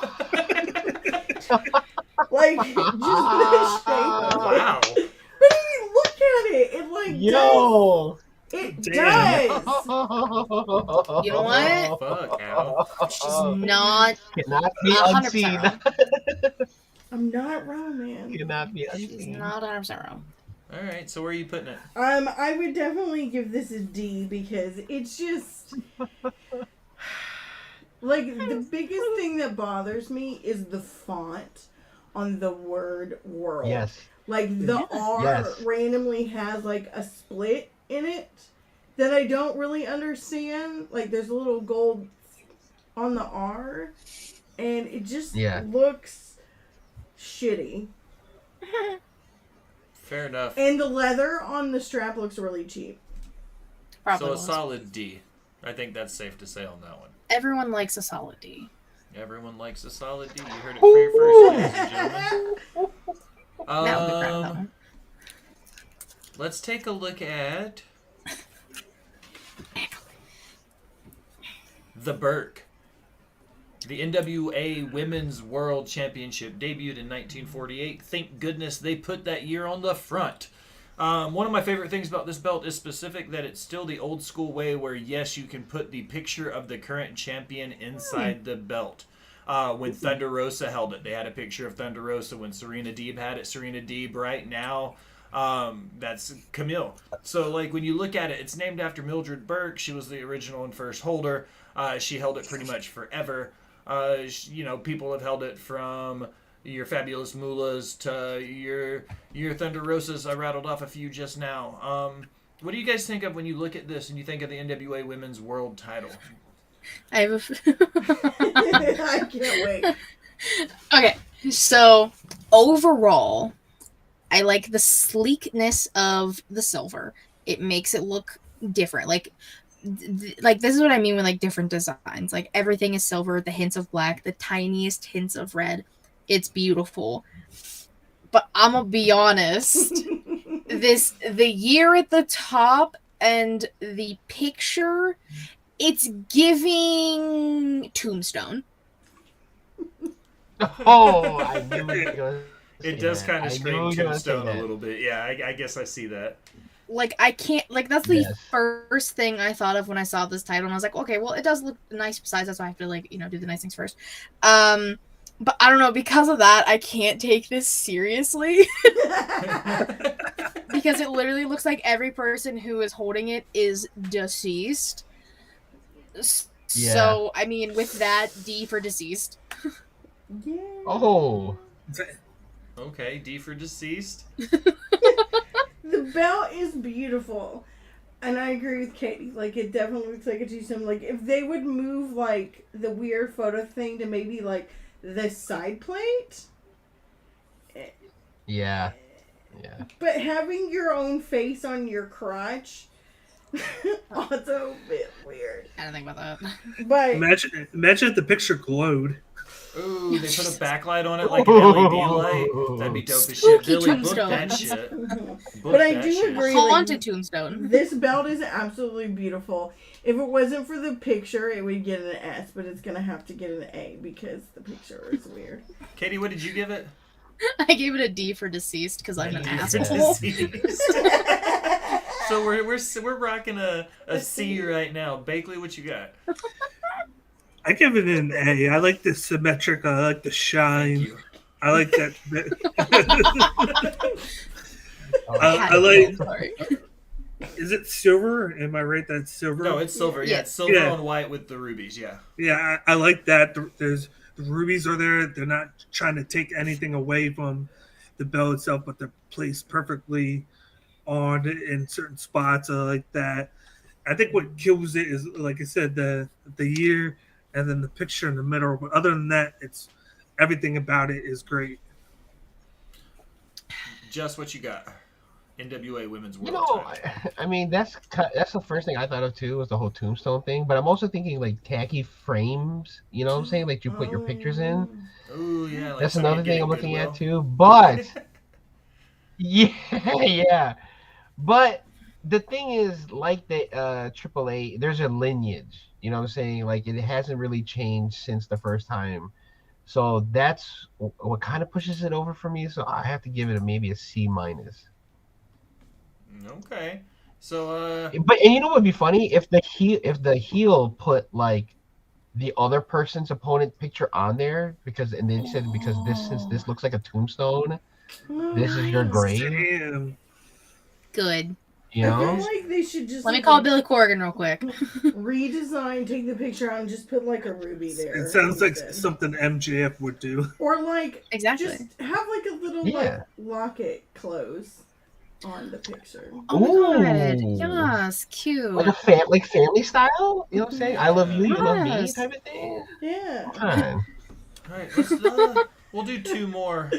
just the shape of it. Wow. But I mean, look at it. It like Yo. It Damn. does. You know what? Fuck, Al. She's not Cannot be 100% unseen. wrong. I'm not wrong, man. Cannot be She's unseen. not 100% wrong. All right, so where are you putting it? I would definitely give this a D because it's just like the biggest thing that bothers me is the font on the word world. Yes. Like the R Yes. randomly has like a split in it, that I don't really understand. Like, there's a little gold on the R, and it just Yeah. looks shitty. Fair enough. And the leather on the strap looks really cheap. Probably So a was. solid D. I think that's safe to say on that one. Everyone likes a solid D. Everyone likes a solid D. You heard it for your first, ladies and gentlemen. That would be proud of that one. Let's take a look at the Burke. The NWA Women's World Championship debuted in 1948. Thank goodness they put that year on the front. One of my favorite things about this belt is specific that it's still the old school way where, yes, you can put the picture of the current champion inside the belt. When Thunder Rosa held it, they had a picture of Thunder Rosa. When Serena Deeb had it, Serena Deeb right now, that's Camille. So, like, when you look at it, it's named after Mildred Burke. She was the original and first holder. She held it pretty much forever. People have held it from your Fabulous Moolahs to your Thunder Rosas. I rattled off a few just now. What do you guys think of when you look at this and you think of the NWA Women's World title? I have I can't wait. Okay, so overall, I like the sleekness of the silver. It makes it look different. Like this is what I mean with like different designs. Like everything is silver, the hints of black, the tiniest hints of red. It's beautiful. But I'm gonna be honest. The year at the top and the picture, it's giving Tombstone. Oh, I knew you were gonna say It does that. kind I of knew scream you were gonna say Tombstone a that. little bit. Yeah, I guess I see that. Like I can't like that's the Yes. first thing I thought of when I saw this title, and I was like, okay, well it does look nice. Besides, that's why I have to like do the nice things first. But I don't know, because of that, I can't take this seriously because it literally looks like every person who is holding it is deceased. So I mean, with that, D for deceased. Yeah. Oh, Okay, D for deceased. The belt is beautiful. And I agree with Katie. Like, it definitely looks like a Tombstone. Like, if they would move, like, the weird photo thing to maybe, like, the side plate. yeah. But having your own face on your crotch, also a bit weird. I don't think about that. But Imagine if the picture glowed. Ooh, they put a backlight on it like an LED light. That'd be dope as shit. Spooky Billy, book that Tombstones. shit. Book But I that do shit. agree. Haunted Tombstone. this belt is absolutely beautiful. If it wasn't for the picture, it would get an S, but it's gonna have to get an A because the picture is weird. Katie, what did you give it? I gave it a D for deceased because I'm an D for asshole. deceased. So we're rocking a C right now. Bakley, what you got? I give it an A. I like the symmetric. I like the Thank shine. you. I like that. Oh, I like. Sorry. Is it silver? Am I right? That's silver. No, it's silver. Yeah, Yeah. it's silver Yeah. on white with the rubies. Yeah. Yeah, I like that. There's the rubies are there. They're not trying to take anything away from the belt itself, but they're placed perfectly on in certain spots. I like that. I think what kills it is, like I said, the year and then the picture in the middle. But other than that, it's everything about it is great. Just what you got. NWA Women's World You know, title. I mean, that's the first thing I thought of too, was the whole Tombstone thing. But I'm also thinking like tacky frames. You know what I'm saying? Like you put your pictures in. Ooh, yeah. Like That's something another you get thing at I'm looking at Goodwill. too. But yeah, yeah. But the thing is, like the AAA, there's a lineage. You know what I'm saying? Like it hasn't really changed since the first time. So that's what kind of pushes it over for me. So I have to give it maybe a C minus. Okay. So, But and you know what would be funny if the heel put like the other person's opponent picture on there and they said because since this looks like a tombstone, this is your grave. Damn. Good. You I feel know? like they should just Let me call Billy Corgan real quick. redesign, take the picture out, and just put like a ruby there. It sounds like instead. something MJF would do. Or like Exactly. just have like a little Yeah. like locket close. on the picture. Oh my god. Ooh. Yes, Like a cute. family style. You know what I'm saying? I love you, you love me, Yes. type of thing. Yeah. Come on. All right, let's. We'll do two more.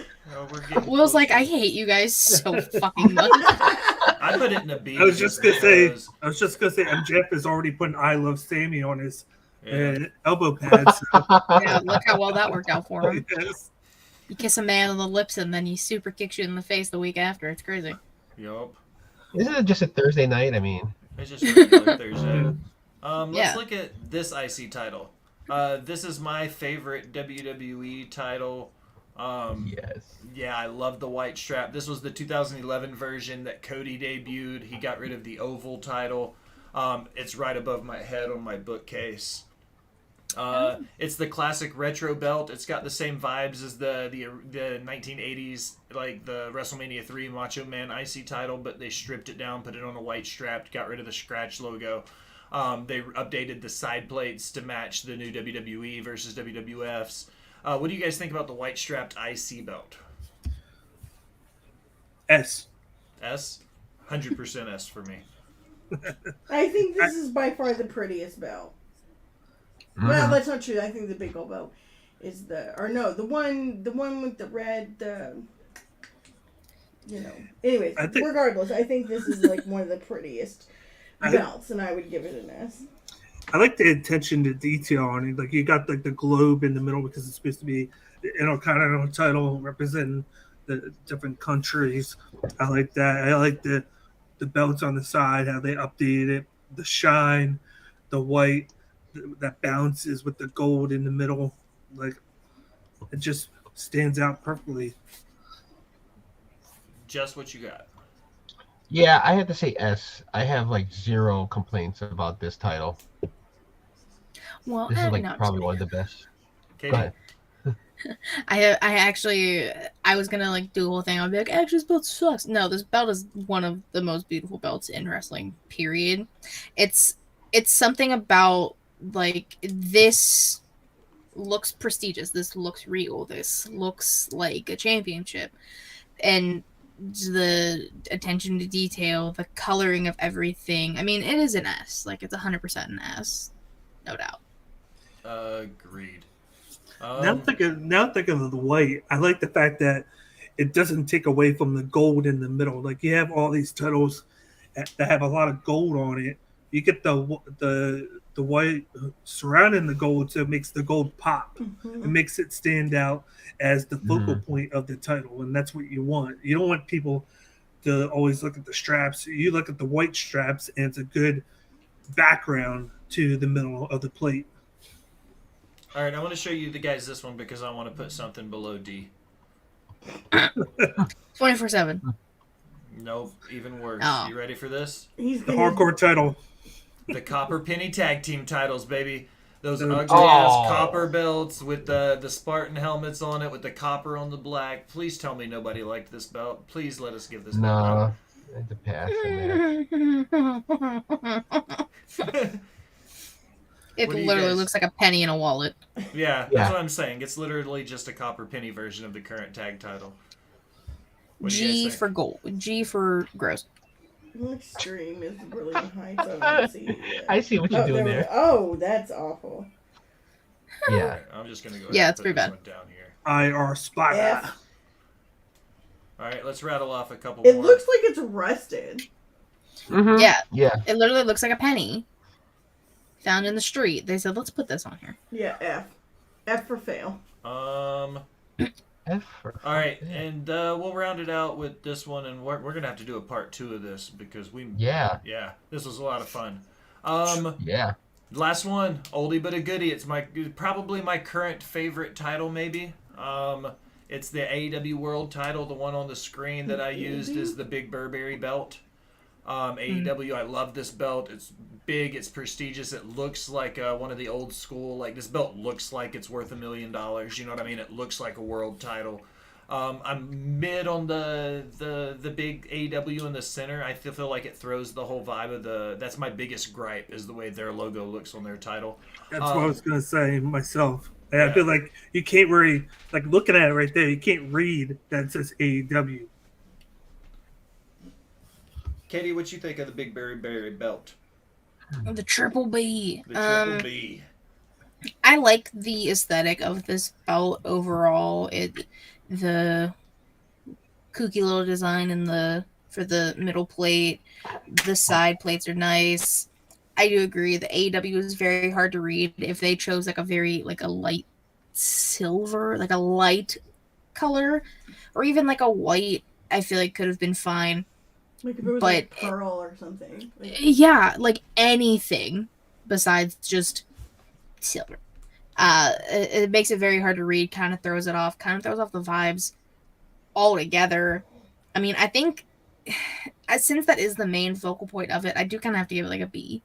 We're getting Will's like, closer. I hate you guys so fucking much. I put it in a B. I was just gonna say, because, MJF is already putting "I Love Sammy" on his Yeah. elbow pads. So, Yeah, look how well that worked out for him. yes. You kiss a man on the lips and then he super kicks you in the face the week after. It's crazy. Yup. Isn't it just a Thursday night? I mean, It's just a regular Thursday. Let's Yeah. look at this IC title. This is my favorite WWE title. yes. Yeah, I love the white strap. This was the 2011 version that Cody debuted. He got rid of the oval title. It's right above my head on my bookcase. It's the classic retro belt. It's got the same vibes as the 1980s, like the WrestleMania 3 Macho Man IC title, but they stripped it down, put it on a white strap, got rid of the scratch logo. They updated the side plates to match the new WWE versus WWF's. What do you guys think about the white strapped IC belt? S. S? 100% S for me. I think this is by far the prettiest belt. Well, that's not true. I think the big gold belt is the one with the red. Anyways, regardless, I think this is like one of the prettiest belts, and I would give it an S. I like the attention to detail on it. Like you got like the globe in the middle because it's supposed to be the Intercontinental title representing the different countries. I like that. I like the belts on the side, how they updated it, the shine, the white that bounces with the gold in the middle. Like it just stands out perfectly. Just what you got. Yeah, I had to say S. I have like zero complaints about this title. Well, This is like not probably one of the best. Katie? Go ahead. I was gonna like do a whole thing. I'll be like, actually, this belt sucks. No, this belt is one of the most beautiful belts in wrestling. Period. It's something about like this looks prestigious. This looks regal. This looks like a championship, and the attention to detail, the coloring of everything. I mean, it is an S. Like it's 100% an S, no doubt. Agreed. Now thinking of the white, I like the fact that it doesn't take away from the gold in the middle. Like you have all these titles that have a lot of gold on it. You get the white surrounding the gold, so it makes the gold pop. It makes it stand out as the focal point of the title, and that's what you want. You don't want people to always look at the straps. You look at the white straps, and it's a good background to the middle of the plate. All right, I want to show you the guys this one because I want to put something below D. 24/7. Nope, even worse. Oh. You ready for this? The hardcore title. The Copper Penny Tag Team titles, baby. Those ugly ass Oh. copper belts with the Spartan helmets on it with the copper on the black. Please tell me nobody liked this belt. Please let us give this belt Nah, up. it's a pass in there. It What do you literally guys- looks like a penny in a wallet. Yeah, Yeah. that's what I'm saying. It's literally just a copper penny version of the current tag title. What do you guys G think? for gold. G for gross. My stream is really high, so I don't see it yet. I see what you're doing we there. go. Oh, that's awful. Yeah. Alright, I'm just gonna go ahead Yeah, and it's put pretty this bad. one down here. IR Splatter. F. Alright, let's rattle off a couple It more. looks like it's rusted. Mhm. Yeah, Yeah. it literally looks like a penny found in the street. They said, let's put this on here. Yeah, F. F for fail. F for All right, fuck. and we'll round it out with this one, and we're gonna have to do a part 2 of this because Yeah. this was a lot of fun. Yeah. Last one, oldie but a goodie. It's probably my current favorite title, maybe. It's the AEW World title. The one on the screen that I used is the Big Burberry belt. AEW, I love this belt. It's big, it's prestigious. It looks like one of the old school. Like this belt looks like it's worth $1 million. You know what I mean? It looks like a world title. I'm mid on the big AEW in the center. I feel like it throws the whole vibe of the. That's my biggest gripe is the way their logo looks on their title. That's what I was gonna say myself. And Yeah. I feel like you can't really looking at it right there. You can't read that it says AEW. Katie, what you think of the Big Berry belt? The triple B. The Triple B. I like the aesthetic of this belt overall. The kooky little design in the for the middle plate. The side plates are nice. I do agree the AEW is very hard to read. If they chose like a very like a light silver, like a light color, or even like a white, I feel like could have been fine. Like if it was But like pearl or something. Like, yeah, like anything besides just silver. It makes it very hard to read. Kind of throws it off. Kind of throws off the vibes altogether. I mean, I think since that is the main focal point of it, I do kind of have to give it like a B.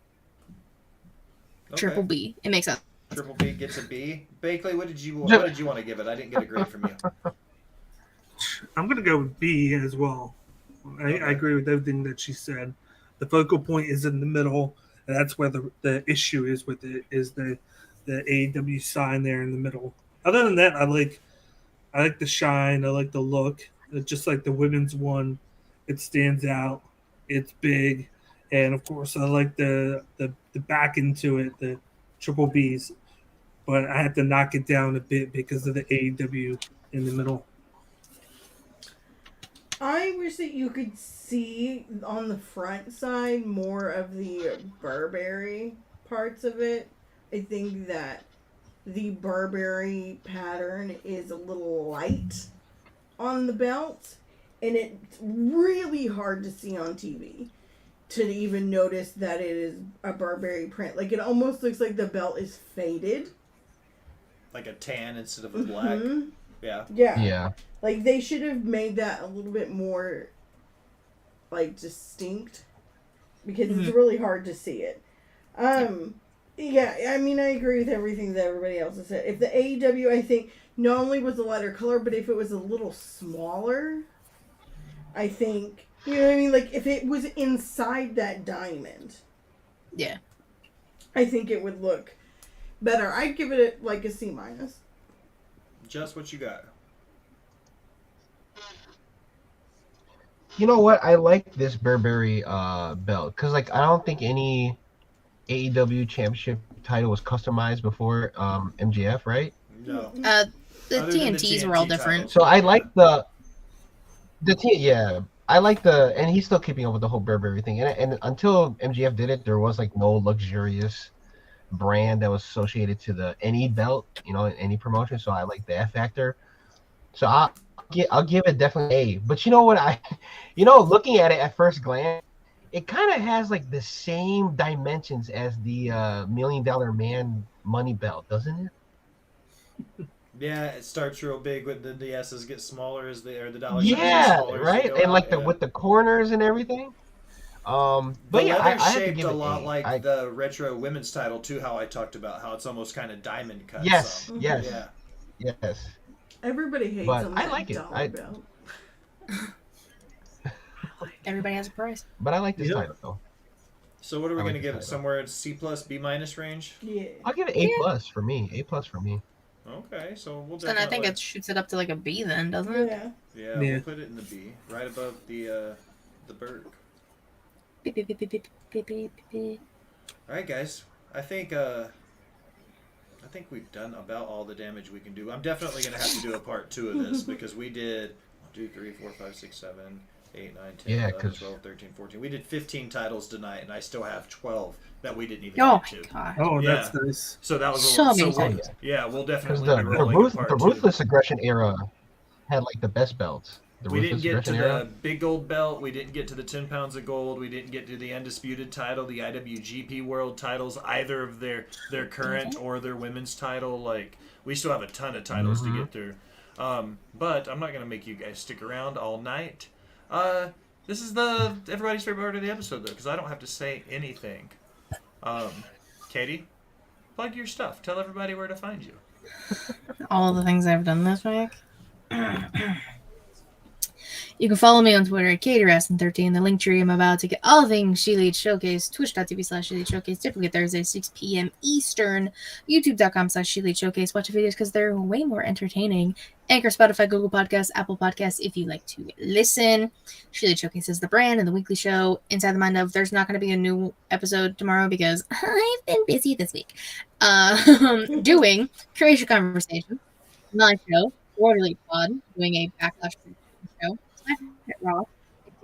Triple Okay. B. It makes sense. Triple B gets a B. Bakley, what did you Ju- want to give it? I didn't get a grade from you. I'm gonna go with B as well. I Okay. agree with everything that she said. The focal point is in the middle, and that's where the issue is with it is the AEW sign there in the middle. Other than that, I like the shine. I like the look. Just like the women's one, it stands out. It's big, and of course, I like the back into it, the triple B's. But I had to knock it down a bit because of the AEW in the middle. I wish that you could see on the front side more of the Burberry parts of it. I think that the Burberry pattern is a little light on the belt, and it's really hard to see on TV to even notice that it is a Burberry print. Like it almost looks like the belt is faded. Like a tan instead of a black. Mhm. Yeah. Yeah. Yeah. Like they should have made that a little bit more like distinct because it's really hard to see it. Yeah, I mean I agree with everything that everybody else has said. If the AEW I think not only was the lighter color, but if it was a little smaller, I think you know what I mean? Like if it was inside that diamond, Yeah. I think it would look better. I'd give it like a C minus. Just what you got. You know what? I like this Burberry belt because like I don't think any AEW championship title was customized before MGF, right? No. The Other than the TNTs were all TNT different. titles. So I like Yeah. yeah. I like and he's still keeping up with the whole Burberry thing. And until MGF did it, there was like no luxurious brand that was associated to the any belt, you know, in any promotion. So I like that factor. So I'll give it definitely A. But you know what looking at it at first glance, it kind of has like the same dimensions as the $1 Million Man money belt, doesn't it? Yeah, it starts real big with the S's get smaller as the dollar signs get Yeah, smaller as you right. go And out. like the Yeah. with the corners and everything. The But yeah, leather's I have to shaped give a it lot A. like the retro women's title too. How I talked about how it's almost kind of diamond cut. Yes, Some. yes, Yeah. yes. Everybody hates But on I that like it. dollar belt. Everybody has a price. But I like this Yeah. title though. So what are we I like gonna this give it? title. Somewhere in C plus B minus range. Yeah. I'll give it A plus for me. A plus for me. Okay, so we'll Then definitely. I think it shoots it up to like a B then, doesn't it? Yeah. Yeah, Yeah. we'll put it in the B, right above the Berg. Beep, beep, beep, beep, beep, beep, beep, beep. All right, guys. I think we've done about all the damage we can do. I'm definitely gonna have to do a part 2 of this because we did 1, 2, 3, 4, 5, 6, 7, 8, 9, 10, Yeah, 11, 'cause- 12, 13, 14. We did 15 titles tonight, and I still have 12 that we didn't even Oh get my to. god. Oh, Yeah. that's nice. So that was So a many little. So we'll, titles. yeah, we'll Because definitely be rolling a part the 2. ruthless aggression era had like the best belts. The We didn't ruthless get to aggression the era. big gold belt. We didn't get to the 10 pounds of gold. We didn't get to the undisputed title, the IWGP World titles, either of their current or their women's title. Like we still have a ton of titles to get through. But I'm not gonna make you guys stick around all night. This is the everybody's favorite part of the episode though, because I don't have to say anything. Katie, plug your stuff. Tell everybody where to find you. All the things I've done this week. You can follow me on Twitter at KatieRastin13. The link tree I'm about to get all things She Leads Showcase, twitch.tv/She Leads Showcase, typically Thursday, 6 p.m. Eastern, youtube.com/She Leads Showcase. Watch the videos because they're way more entertaining. Anchor, Spotify, Google Podcasts, Apple Podcasts if you like to listen. She Leads Showcase is the brand and the weekly show. Inside the Mind of, there's not going to be a new episode tomorrow because I've been busy this week. Doing Creation Conversation, my show, Orderly Pod, doing a Backlash show. At Raw. I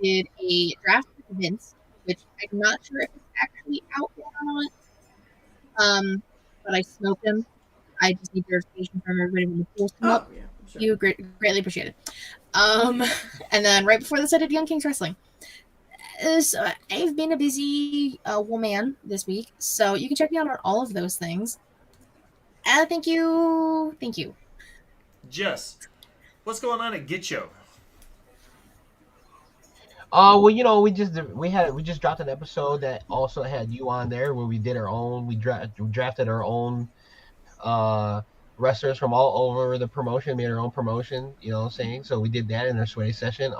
did a draft with Vince, which I'm not sure if it's actually out yet or not. But I smoked him. I just need verification from everybody when the polls come Oh up. yeah, sure. You greatly appreciate it. And then right before this, I did Young Kings Wrestling. So I've been a busy woman this week, so you can check me out on all of those things. Thank you. Jess, what's going on at Gitcho? Well, we just dropped an episode that also had you on there where we did our own. We drafted our own wrestlers from all over the promotion, made our own promotion. You know what I'm saying? So we did that in our sweaty session.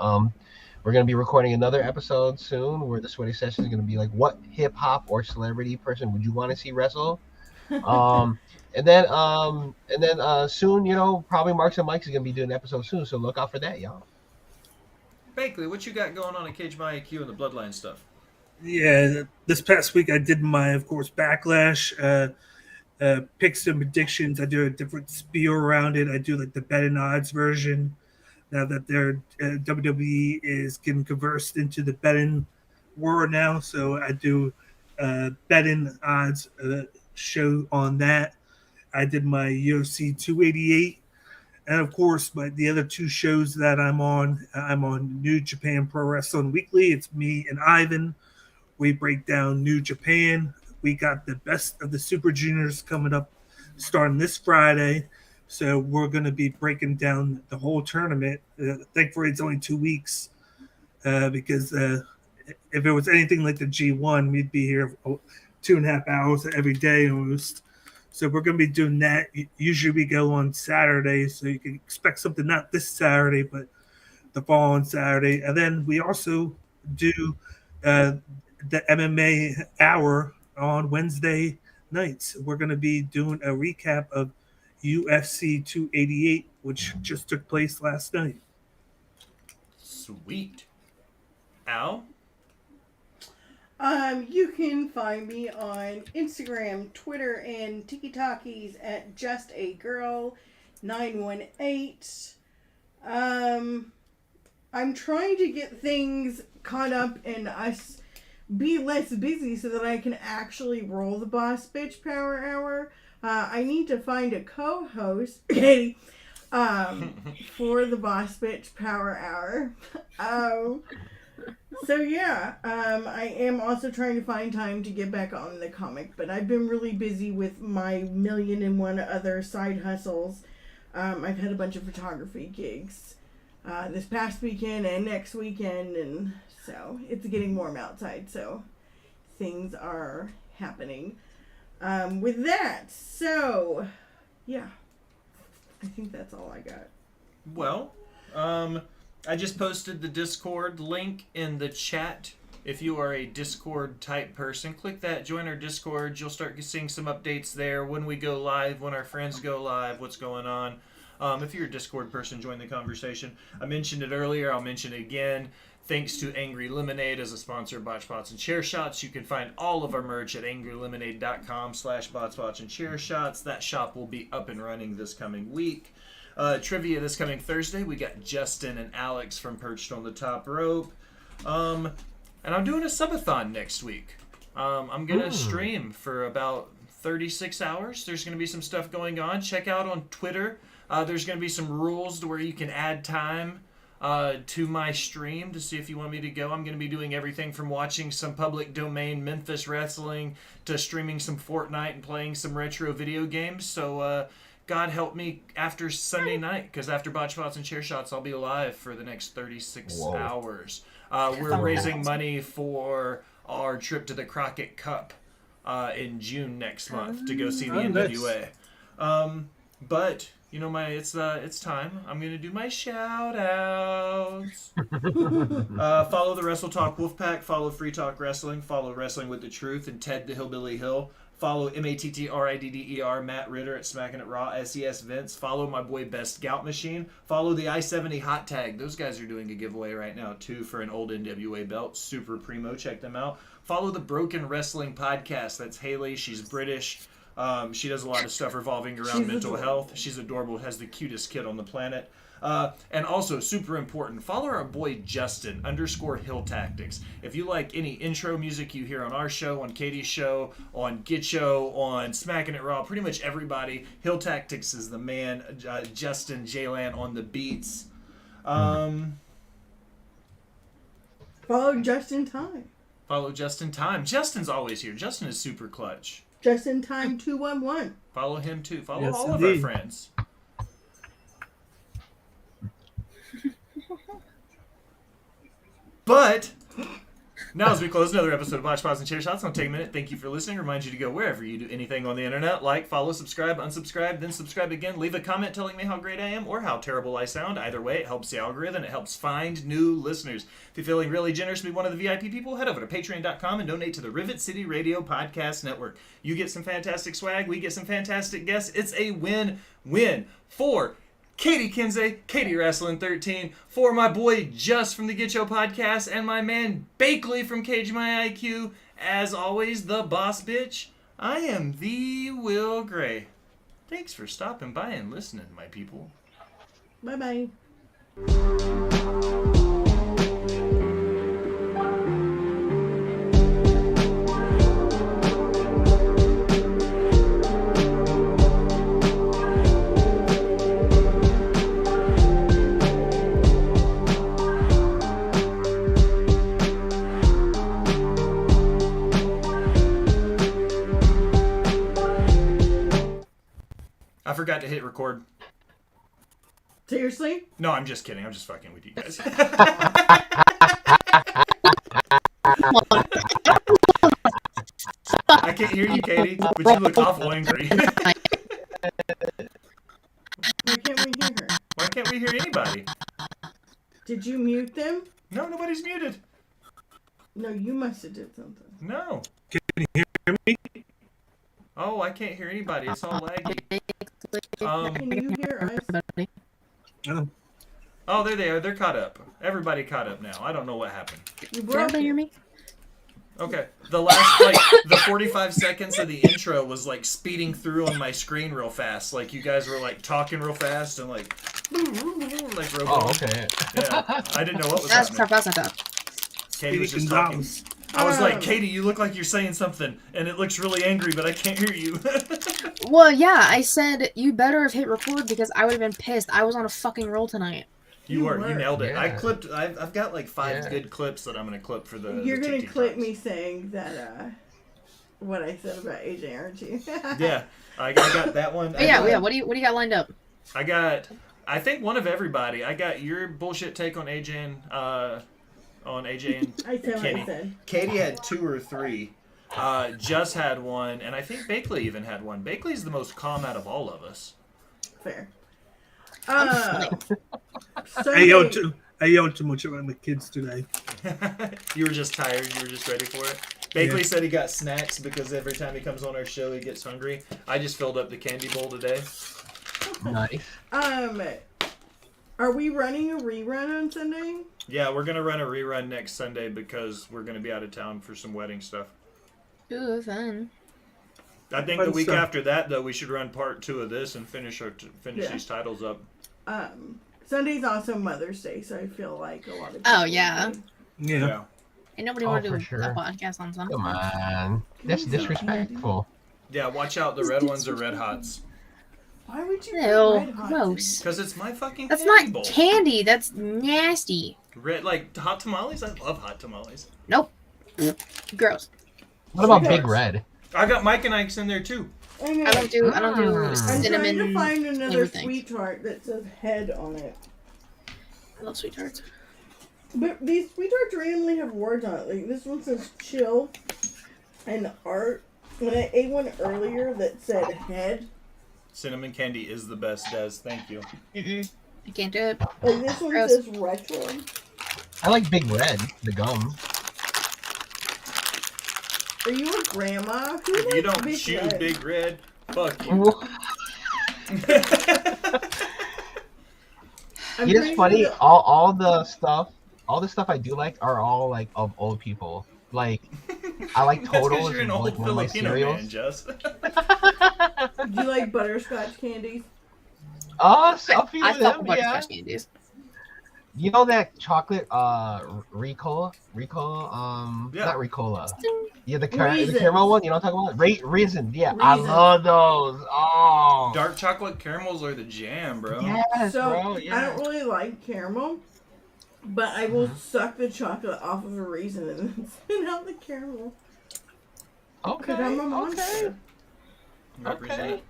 We're gonna be recording another episode soon where the sweaty session is gonna be like, what hip hop or celebrity person would you want to see wrestle? Um, and then soon, probably Marks and Mike's is gonna be doing an episode soon. So look out for that, y'all. Bankley, what you got going on at Cage My IQ and the Bloodline stuff? Yeah, this past week I did my, of course, backlash. Picks and predictions. I do a different spiel around it. I do like the bet and odds version. Now that their WWE is getting conversed into the betting world now, so I do betting odds show on that. I did my UFC 288, and of course, the other two shows that I'm on New Japan Pro Wrestling Weekly. It's me and Ivan. We break down New Japan. We got the best of the Super Juniors coming up starting this Friday. So we're going to be breaking down the whole tournament. Thankfully, it's only 2 weeks because if it was anything like the G1, we'd be here 2.5 hours every day almost. So we're going to be doing that. Usually we go on Saturday, so you can expect something not this Saturday, but the following Saturday. And then we also do the MMA hour on Wednesday nights. We're going to be doing a recap of UFC 288, which just took place last night. Sweet. Al? You can find me on Instagram, Twitter, and TikTokies at justagirl918. I'm trying to get things caught up and us be less busy so that I can actually roll the Boss Bitch Power Hour. I need to find a co-host for the Boss Bitch Power Hour. So yeah, I am also trying to find time to get back on the comic, but I've been really busy with my 1,000,001 other side hustles. I've had a bunch of photography gigs this past weekend and next weekend, and so it's getting warm outside, so things are happening with that. So yeah, I think that's all I got. Well, I just posted the Discord link in the chat. If you are a Discord type person, click that, join our Discord. You'll start seeing some updates there when we go live, when our friends go live, what's going on. If you're a Discord person, join the conversation. I mentioned it earlier. I'll mention it again. Thanks to Angry Lemonade as a sponsor of Botch Bots and Chair Shots. You can find all of our merch at angrylemonade.com/botsbots and chair shots. That shop will be up and running this coming week. Trivia this coming Thursday. We got Justin and Alex from Perched on the Top Rope. And I'm doing a subathon next week. I'm going to stream for about 36 hours. There's going to be some stuff going on. Check out on Twitter. There's going to be some rules to where you can add time to my stream to see if you want me to go. I'm going to be doing everything from watching some public domain Memphis wrestling to streaming some Fortnite and playing some retro video games. So God help me after Sunday night, because after Botch Bots and Chair Shots, I'll be live for the next 36 hours. We're raising money for our trip to the Crockett Cup in June next month to go see the NWA. But You know it's time. I'm gonna do my shout outs. Follow the Wrestle Talk Wolfpack. Follow Free Talk Wrestling. Follow Wrestling with the Truth and Ted the Hillbilly Hill. Follow MATTRIDDER Matt Ritter at Smacking It Raw. SES Vince. Follow my boy Best Gout Machine. Follow the I-70 Hot Tag. Those guys are doing a giveaway right now too for an old NWA belt. Super primo. Check them out. Follow the Broken Wrestling Podcast. That's Haley. She's British. She does a lot of stuff revolving around mental health. She's adorable. Has the cutest kid on the planet. And also, super important, follow our boy Justin _Hill Tactics. If you like any intro music you hear on our show, on Katie's show, on Get Show, on Smacking It Raw, pretty much everybody, Hill Tactics is the man. Justin Jaylan on the beats. Follow Just in Time. Follow Just in Time. Justin's always here. Justin is super clutch. Just in Time 211. Follow him too. Follow Yes, all indeed. of our friends. But now, as we close another episode of Botch Pause and Chair Shots, I'll take a minute. Thank you for listening. Remind you to go wherever you do anything on the internet. Like, follow, subscribe, unsubscribe, then subscribe again. Leave a comment telling me how great I am or how terrible I sound. Either way, it helps the algorithm. It helps find new listeners. If you're feeling really generous to be one of the VIP people, head over to patreon.com and donate to the Rivet City Radio Podcast Network. You get some fantastic swag. We get some fantastic guests. It's a win-win for Katie Kinsey, Katie Wrestling 13, for my boy Just from the Get Show podcast, and my man Bakley from Cage My IQ. As always, the boss bitch. I am the Will Gray. Thanks for stopping by and listening, my people. Bye-bye. I forgot to hit record. Seriously? No, I'm just kidding. I'm just fucking with you guys. I can't hear you, Katie, but you look awful angry. Why can't we hear her? Why can't we hear anybody? Did you mute them? No, nobody's muted. No, you must have did something. No. Can you hear me? Oh, I can't hear anybody. It's all laggy. Can you hear us? Oh, Oh, there they are. They're caught up. Everybody caught up now. I don't know what happened. You Did broke everybody hear it. me? Okay. The last, the 45 seconds of the intro was, speeding through on my screen real fast. Like, you guys were, talking real fast and, like robot. Oh, okay. Yeah. I didn't know what was That's happening. tough. That's not tough. Katie was just Speaking talking. Gonzalez. I was like, Katie, you look like you're saying something, and it looks really angry, but I can't hear you. Well, yeah, I said you better have hit record because I would have been pissed. I was on a fucking roll tonight. You were. You nailed it. Yeah. I clipped. I've got 5 Yeah. good clips that I'm gonna clip for the. You're the gonna TikToks. clip me saying that what I said about AJ, aren't you? Yeah, I got that one. Oh, yeah. What do you got lined up? I got. I think one of everybody. I got your bullshit take on AJ and I said what Kenny. I said. Katie had 2 or 3. Just had one, and I think Bakley even had one. Bakley's the most calm out of all of us. Fair. I'm Sunday, I yelled too much around the kids today. You were just tired. You were just ready for it. Bakley said he got snacks because every time he comes on our show, he gets hungry. I just filled up the candy bowl today. Nice. are we running a rerun on Sunday? Yeah, we're gonna run a rerun next Sunday because we're gonna be out of town for some wedding stuff. Ooh, fun. I think Fun the week stuff. after that, though, we should run part 2 of this and finish Yeah. these titles up. Sunday's also Mother's Day, so I feel like a lot of Oh, people yeah. will be- Yeah. Ain't nobody Oh, want to do for a sure. podcast on Sunday. Come on. That's Can you say disrespectful. Yeah, watch out. The red ones are red hots. Why would you Ew, put red hot gross. Because it's my fucking That's candy not bowl. candy. That's nasty. Red, hot tamales? I love hot tamales. Nope. Gross. What about Okay. Big Red? I got Mike and Ike's in there, too. in it? I don't do I'm I'm trying to cinnamon. find another everything. sweet tart that says head on it. I love sweet tarts. But these sweet tarts randomly have words on it. Like this one says chill and art. When I ate one earlier that said head, Cinnamon candy is the best, Des. Thank you. Mm-mm. I can't do it. Like this one Gross. says retro. I like Big Red, the gum. Are you a grandma? Who If you likes don't Big chew Red? Big Red, fuck you. I'm You know, pretty it's funny. sure that All the stuff I do like are all like of old people. Like I like That's because Total you're is an like old one of my Filipino man, cereals. Jess. do you like butterscotch candies? Oh, I, a few I of fuck them, with yeah. butterscotch candies. You know that chocolate Ricola, Yeah. not Ricola. Ding. Yeah, the Raisins. caramel one. You know what I'm talking about? Raisin. Yeah, I Raisins. love those. Oh, Dark chocolate caramels are the jam, bro. yes, So bro. I Yeah. don't really like caramel, but I will suck the chocolate off of a raisin and then spit out the caramel. Okay. Because I'm a Okay. monster. Represent. Okay.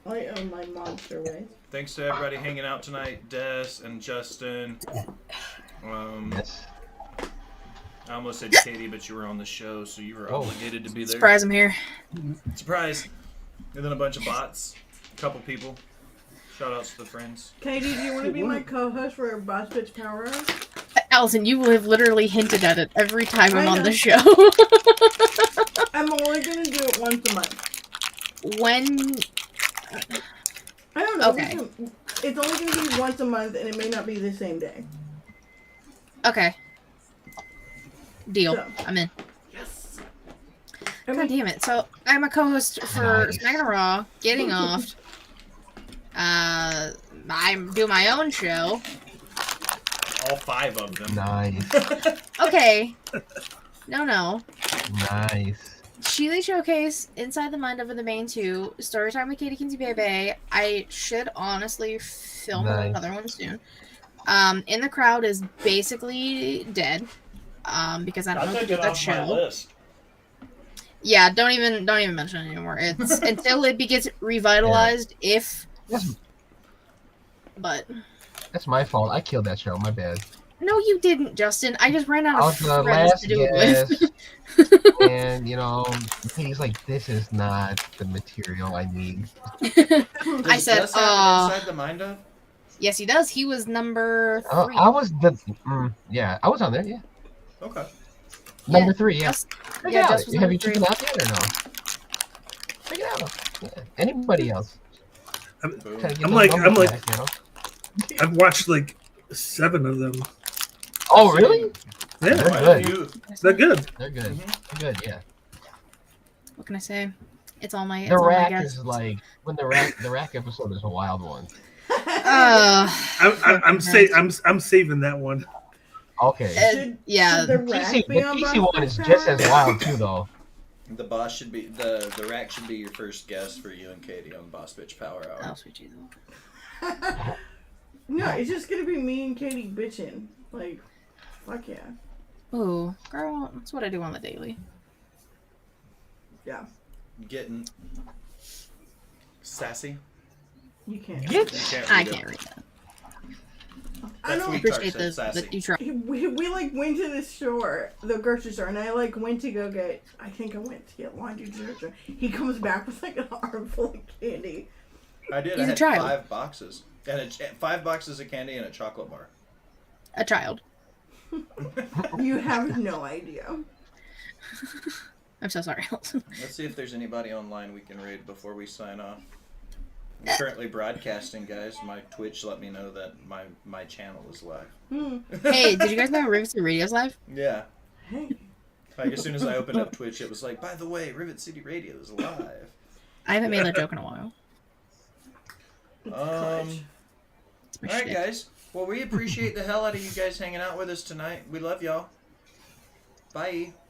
I own my monster ways. Thanks to everybody hanging out tonight, Des and Justin. Yes. I almost said Katie, but you were on the show, so you were Oh. obligated to be there. Surprise, I'm here. Surprise. And then a bunch of bots. A couple people. Shout outs to the friends. Katie, do you want to be my co-host for Boss Bitch Power Hour? Allison, you have literally hinted at it every time I'm I on know. the show. I'm only going to do it once a month. When I don't know. Okay. It's only going to be once a month, and it may not be the same day. Okay. Deal. So. I'm in. Yes. God damn it. So I'm a co-host for Nice. Smack and Raw, Getting Off. I do my own show. All 5 of them. Nice. Okay. No. Nice. Sheely Showcase, Inside the Mind of the Main 2, Storytime with Katie Kinsey Bebe. I should honestly film Nice. another one soon. In the Crowd is basically dead. Because I don't know what to do with that show. list. Yeah, don't even mention it anymore. It's until it gets revitalized, but That's my fault. I killed that show. My bad. no, you didn't, Justin. I just ran I out of was the friends last to do it with. guest, and he's like, "This is not the material I need." I said, Inside the Mind of? yes, he does. He was number 3. I was I was on there. Yeah, Okay. number 3. Yeah, Just, check yeah, it out. Just was Have number you 3. checked it out yet or no? Check it out. Yeah. Anybody else? Boom. Try to get I'm those like- numbers I'm like- back, I've watched like 7 of them. Oh, really? Yeah, They're Why good. don't you- they're good. They're good. They're good. Yeah. What can I say? It's all my. The It's all my rack guess. is like when the rack episode is a wild one. I'm saving that one. Okay. Should Yeah. the PC, rack the be on PC Boss one is Bitch just Power as Hour? wild too, though. The boss should be the rack should be your first guest for you and Katie on Boss Bitch Power Hour. Oh, sweet Jesus. No, it's just gonna be me and Katie bitching. Like, fuck yeah. Ooh, girl, that's what I do on the daily. Yeah. Getting sassy. You can't. You Get can't I read it. can't read that. I That's don't sweet. Appreciate Said sassy. the you try. we like went to the store, the grocery store, and I like went to go get. I think I went to get laundry detergent. He comes back with like an armful of candy. I did. He's I a had child. 5 boxes and 5 boxes of candy and a chocolate bar. A child. You have no idea. I'm so sorry, Allison. Let's see if there's anybody online we can raid before we sign off. I'm currently broadcasting, guys. My Twitch let me know that my channel is live. Hey, did you guys know Rivet City Radio's live? Yeah. Hey. Like as soon as I opened up Twitch, it was like, by the way, Rivet City Radio is live. I haven't made that joke in a while. All It's my right, shtick. guys. Well, we appreciate the hell out of you guys hanging out with us tonight. We love y'all. Bye.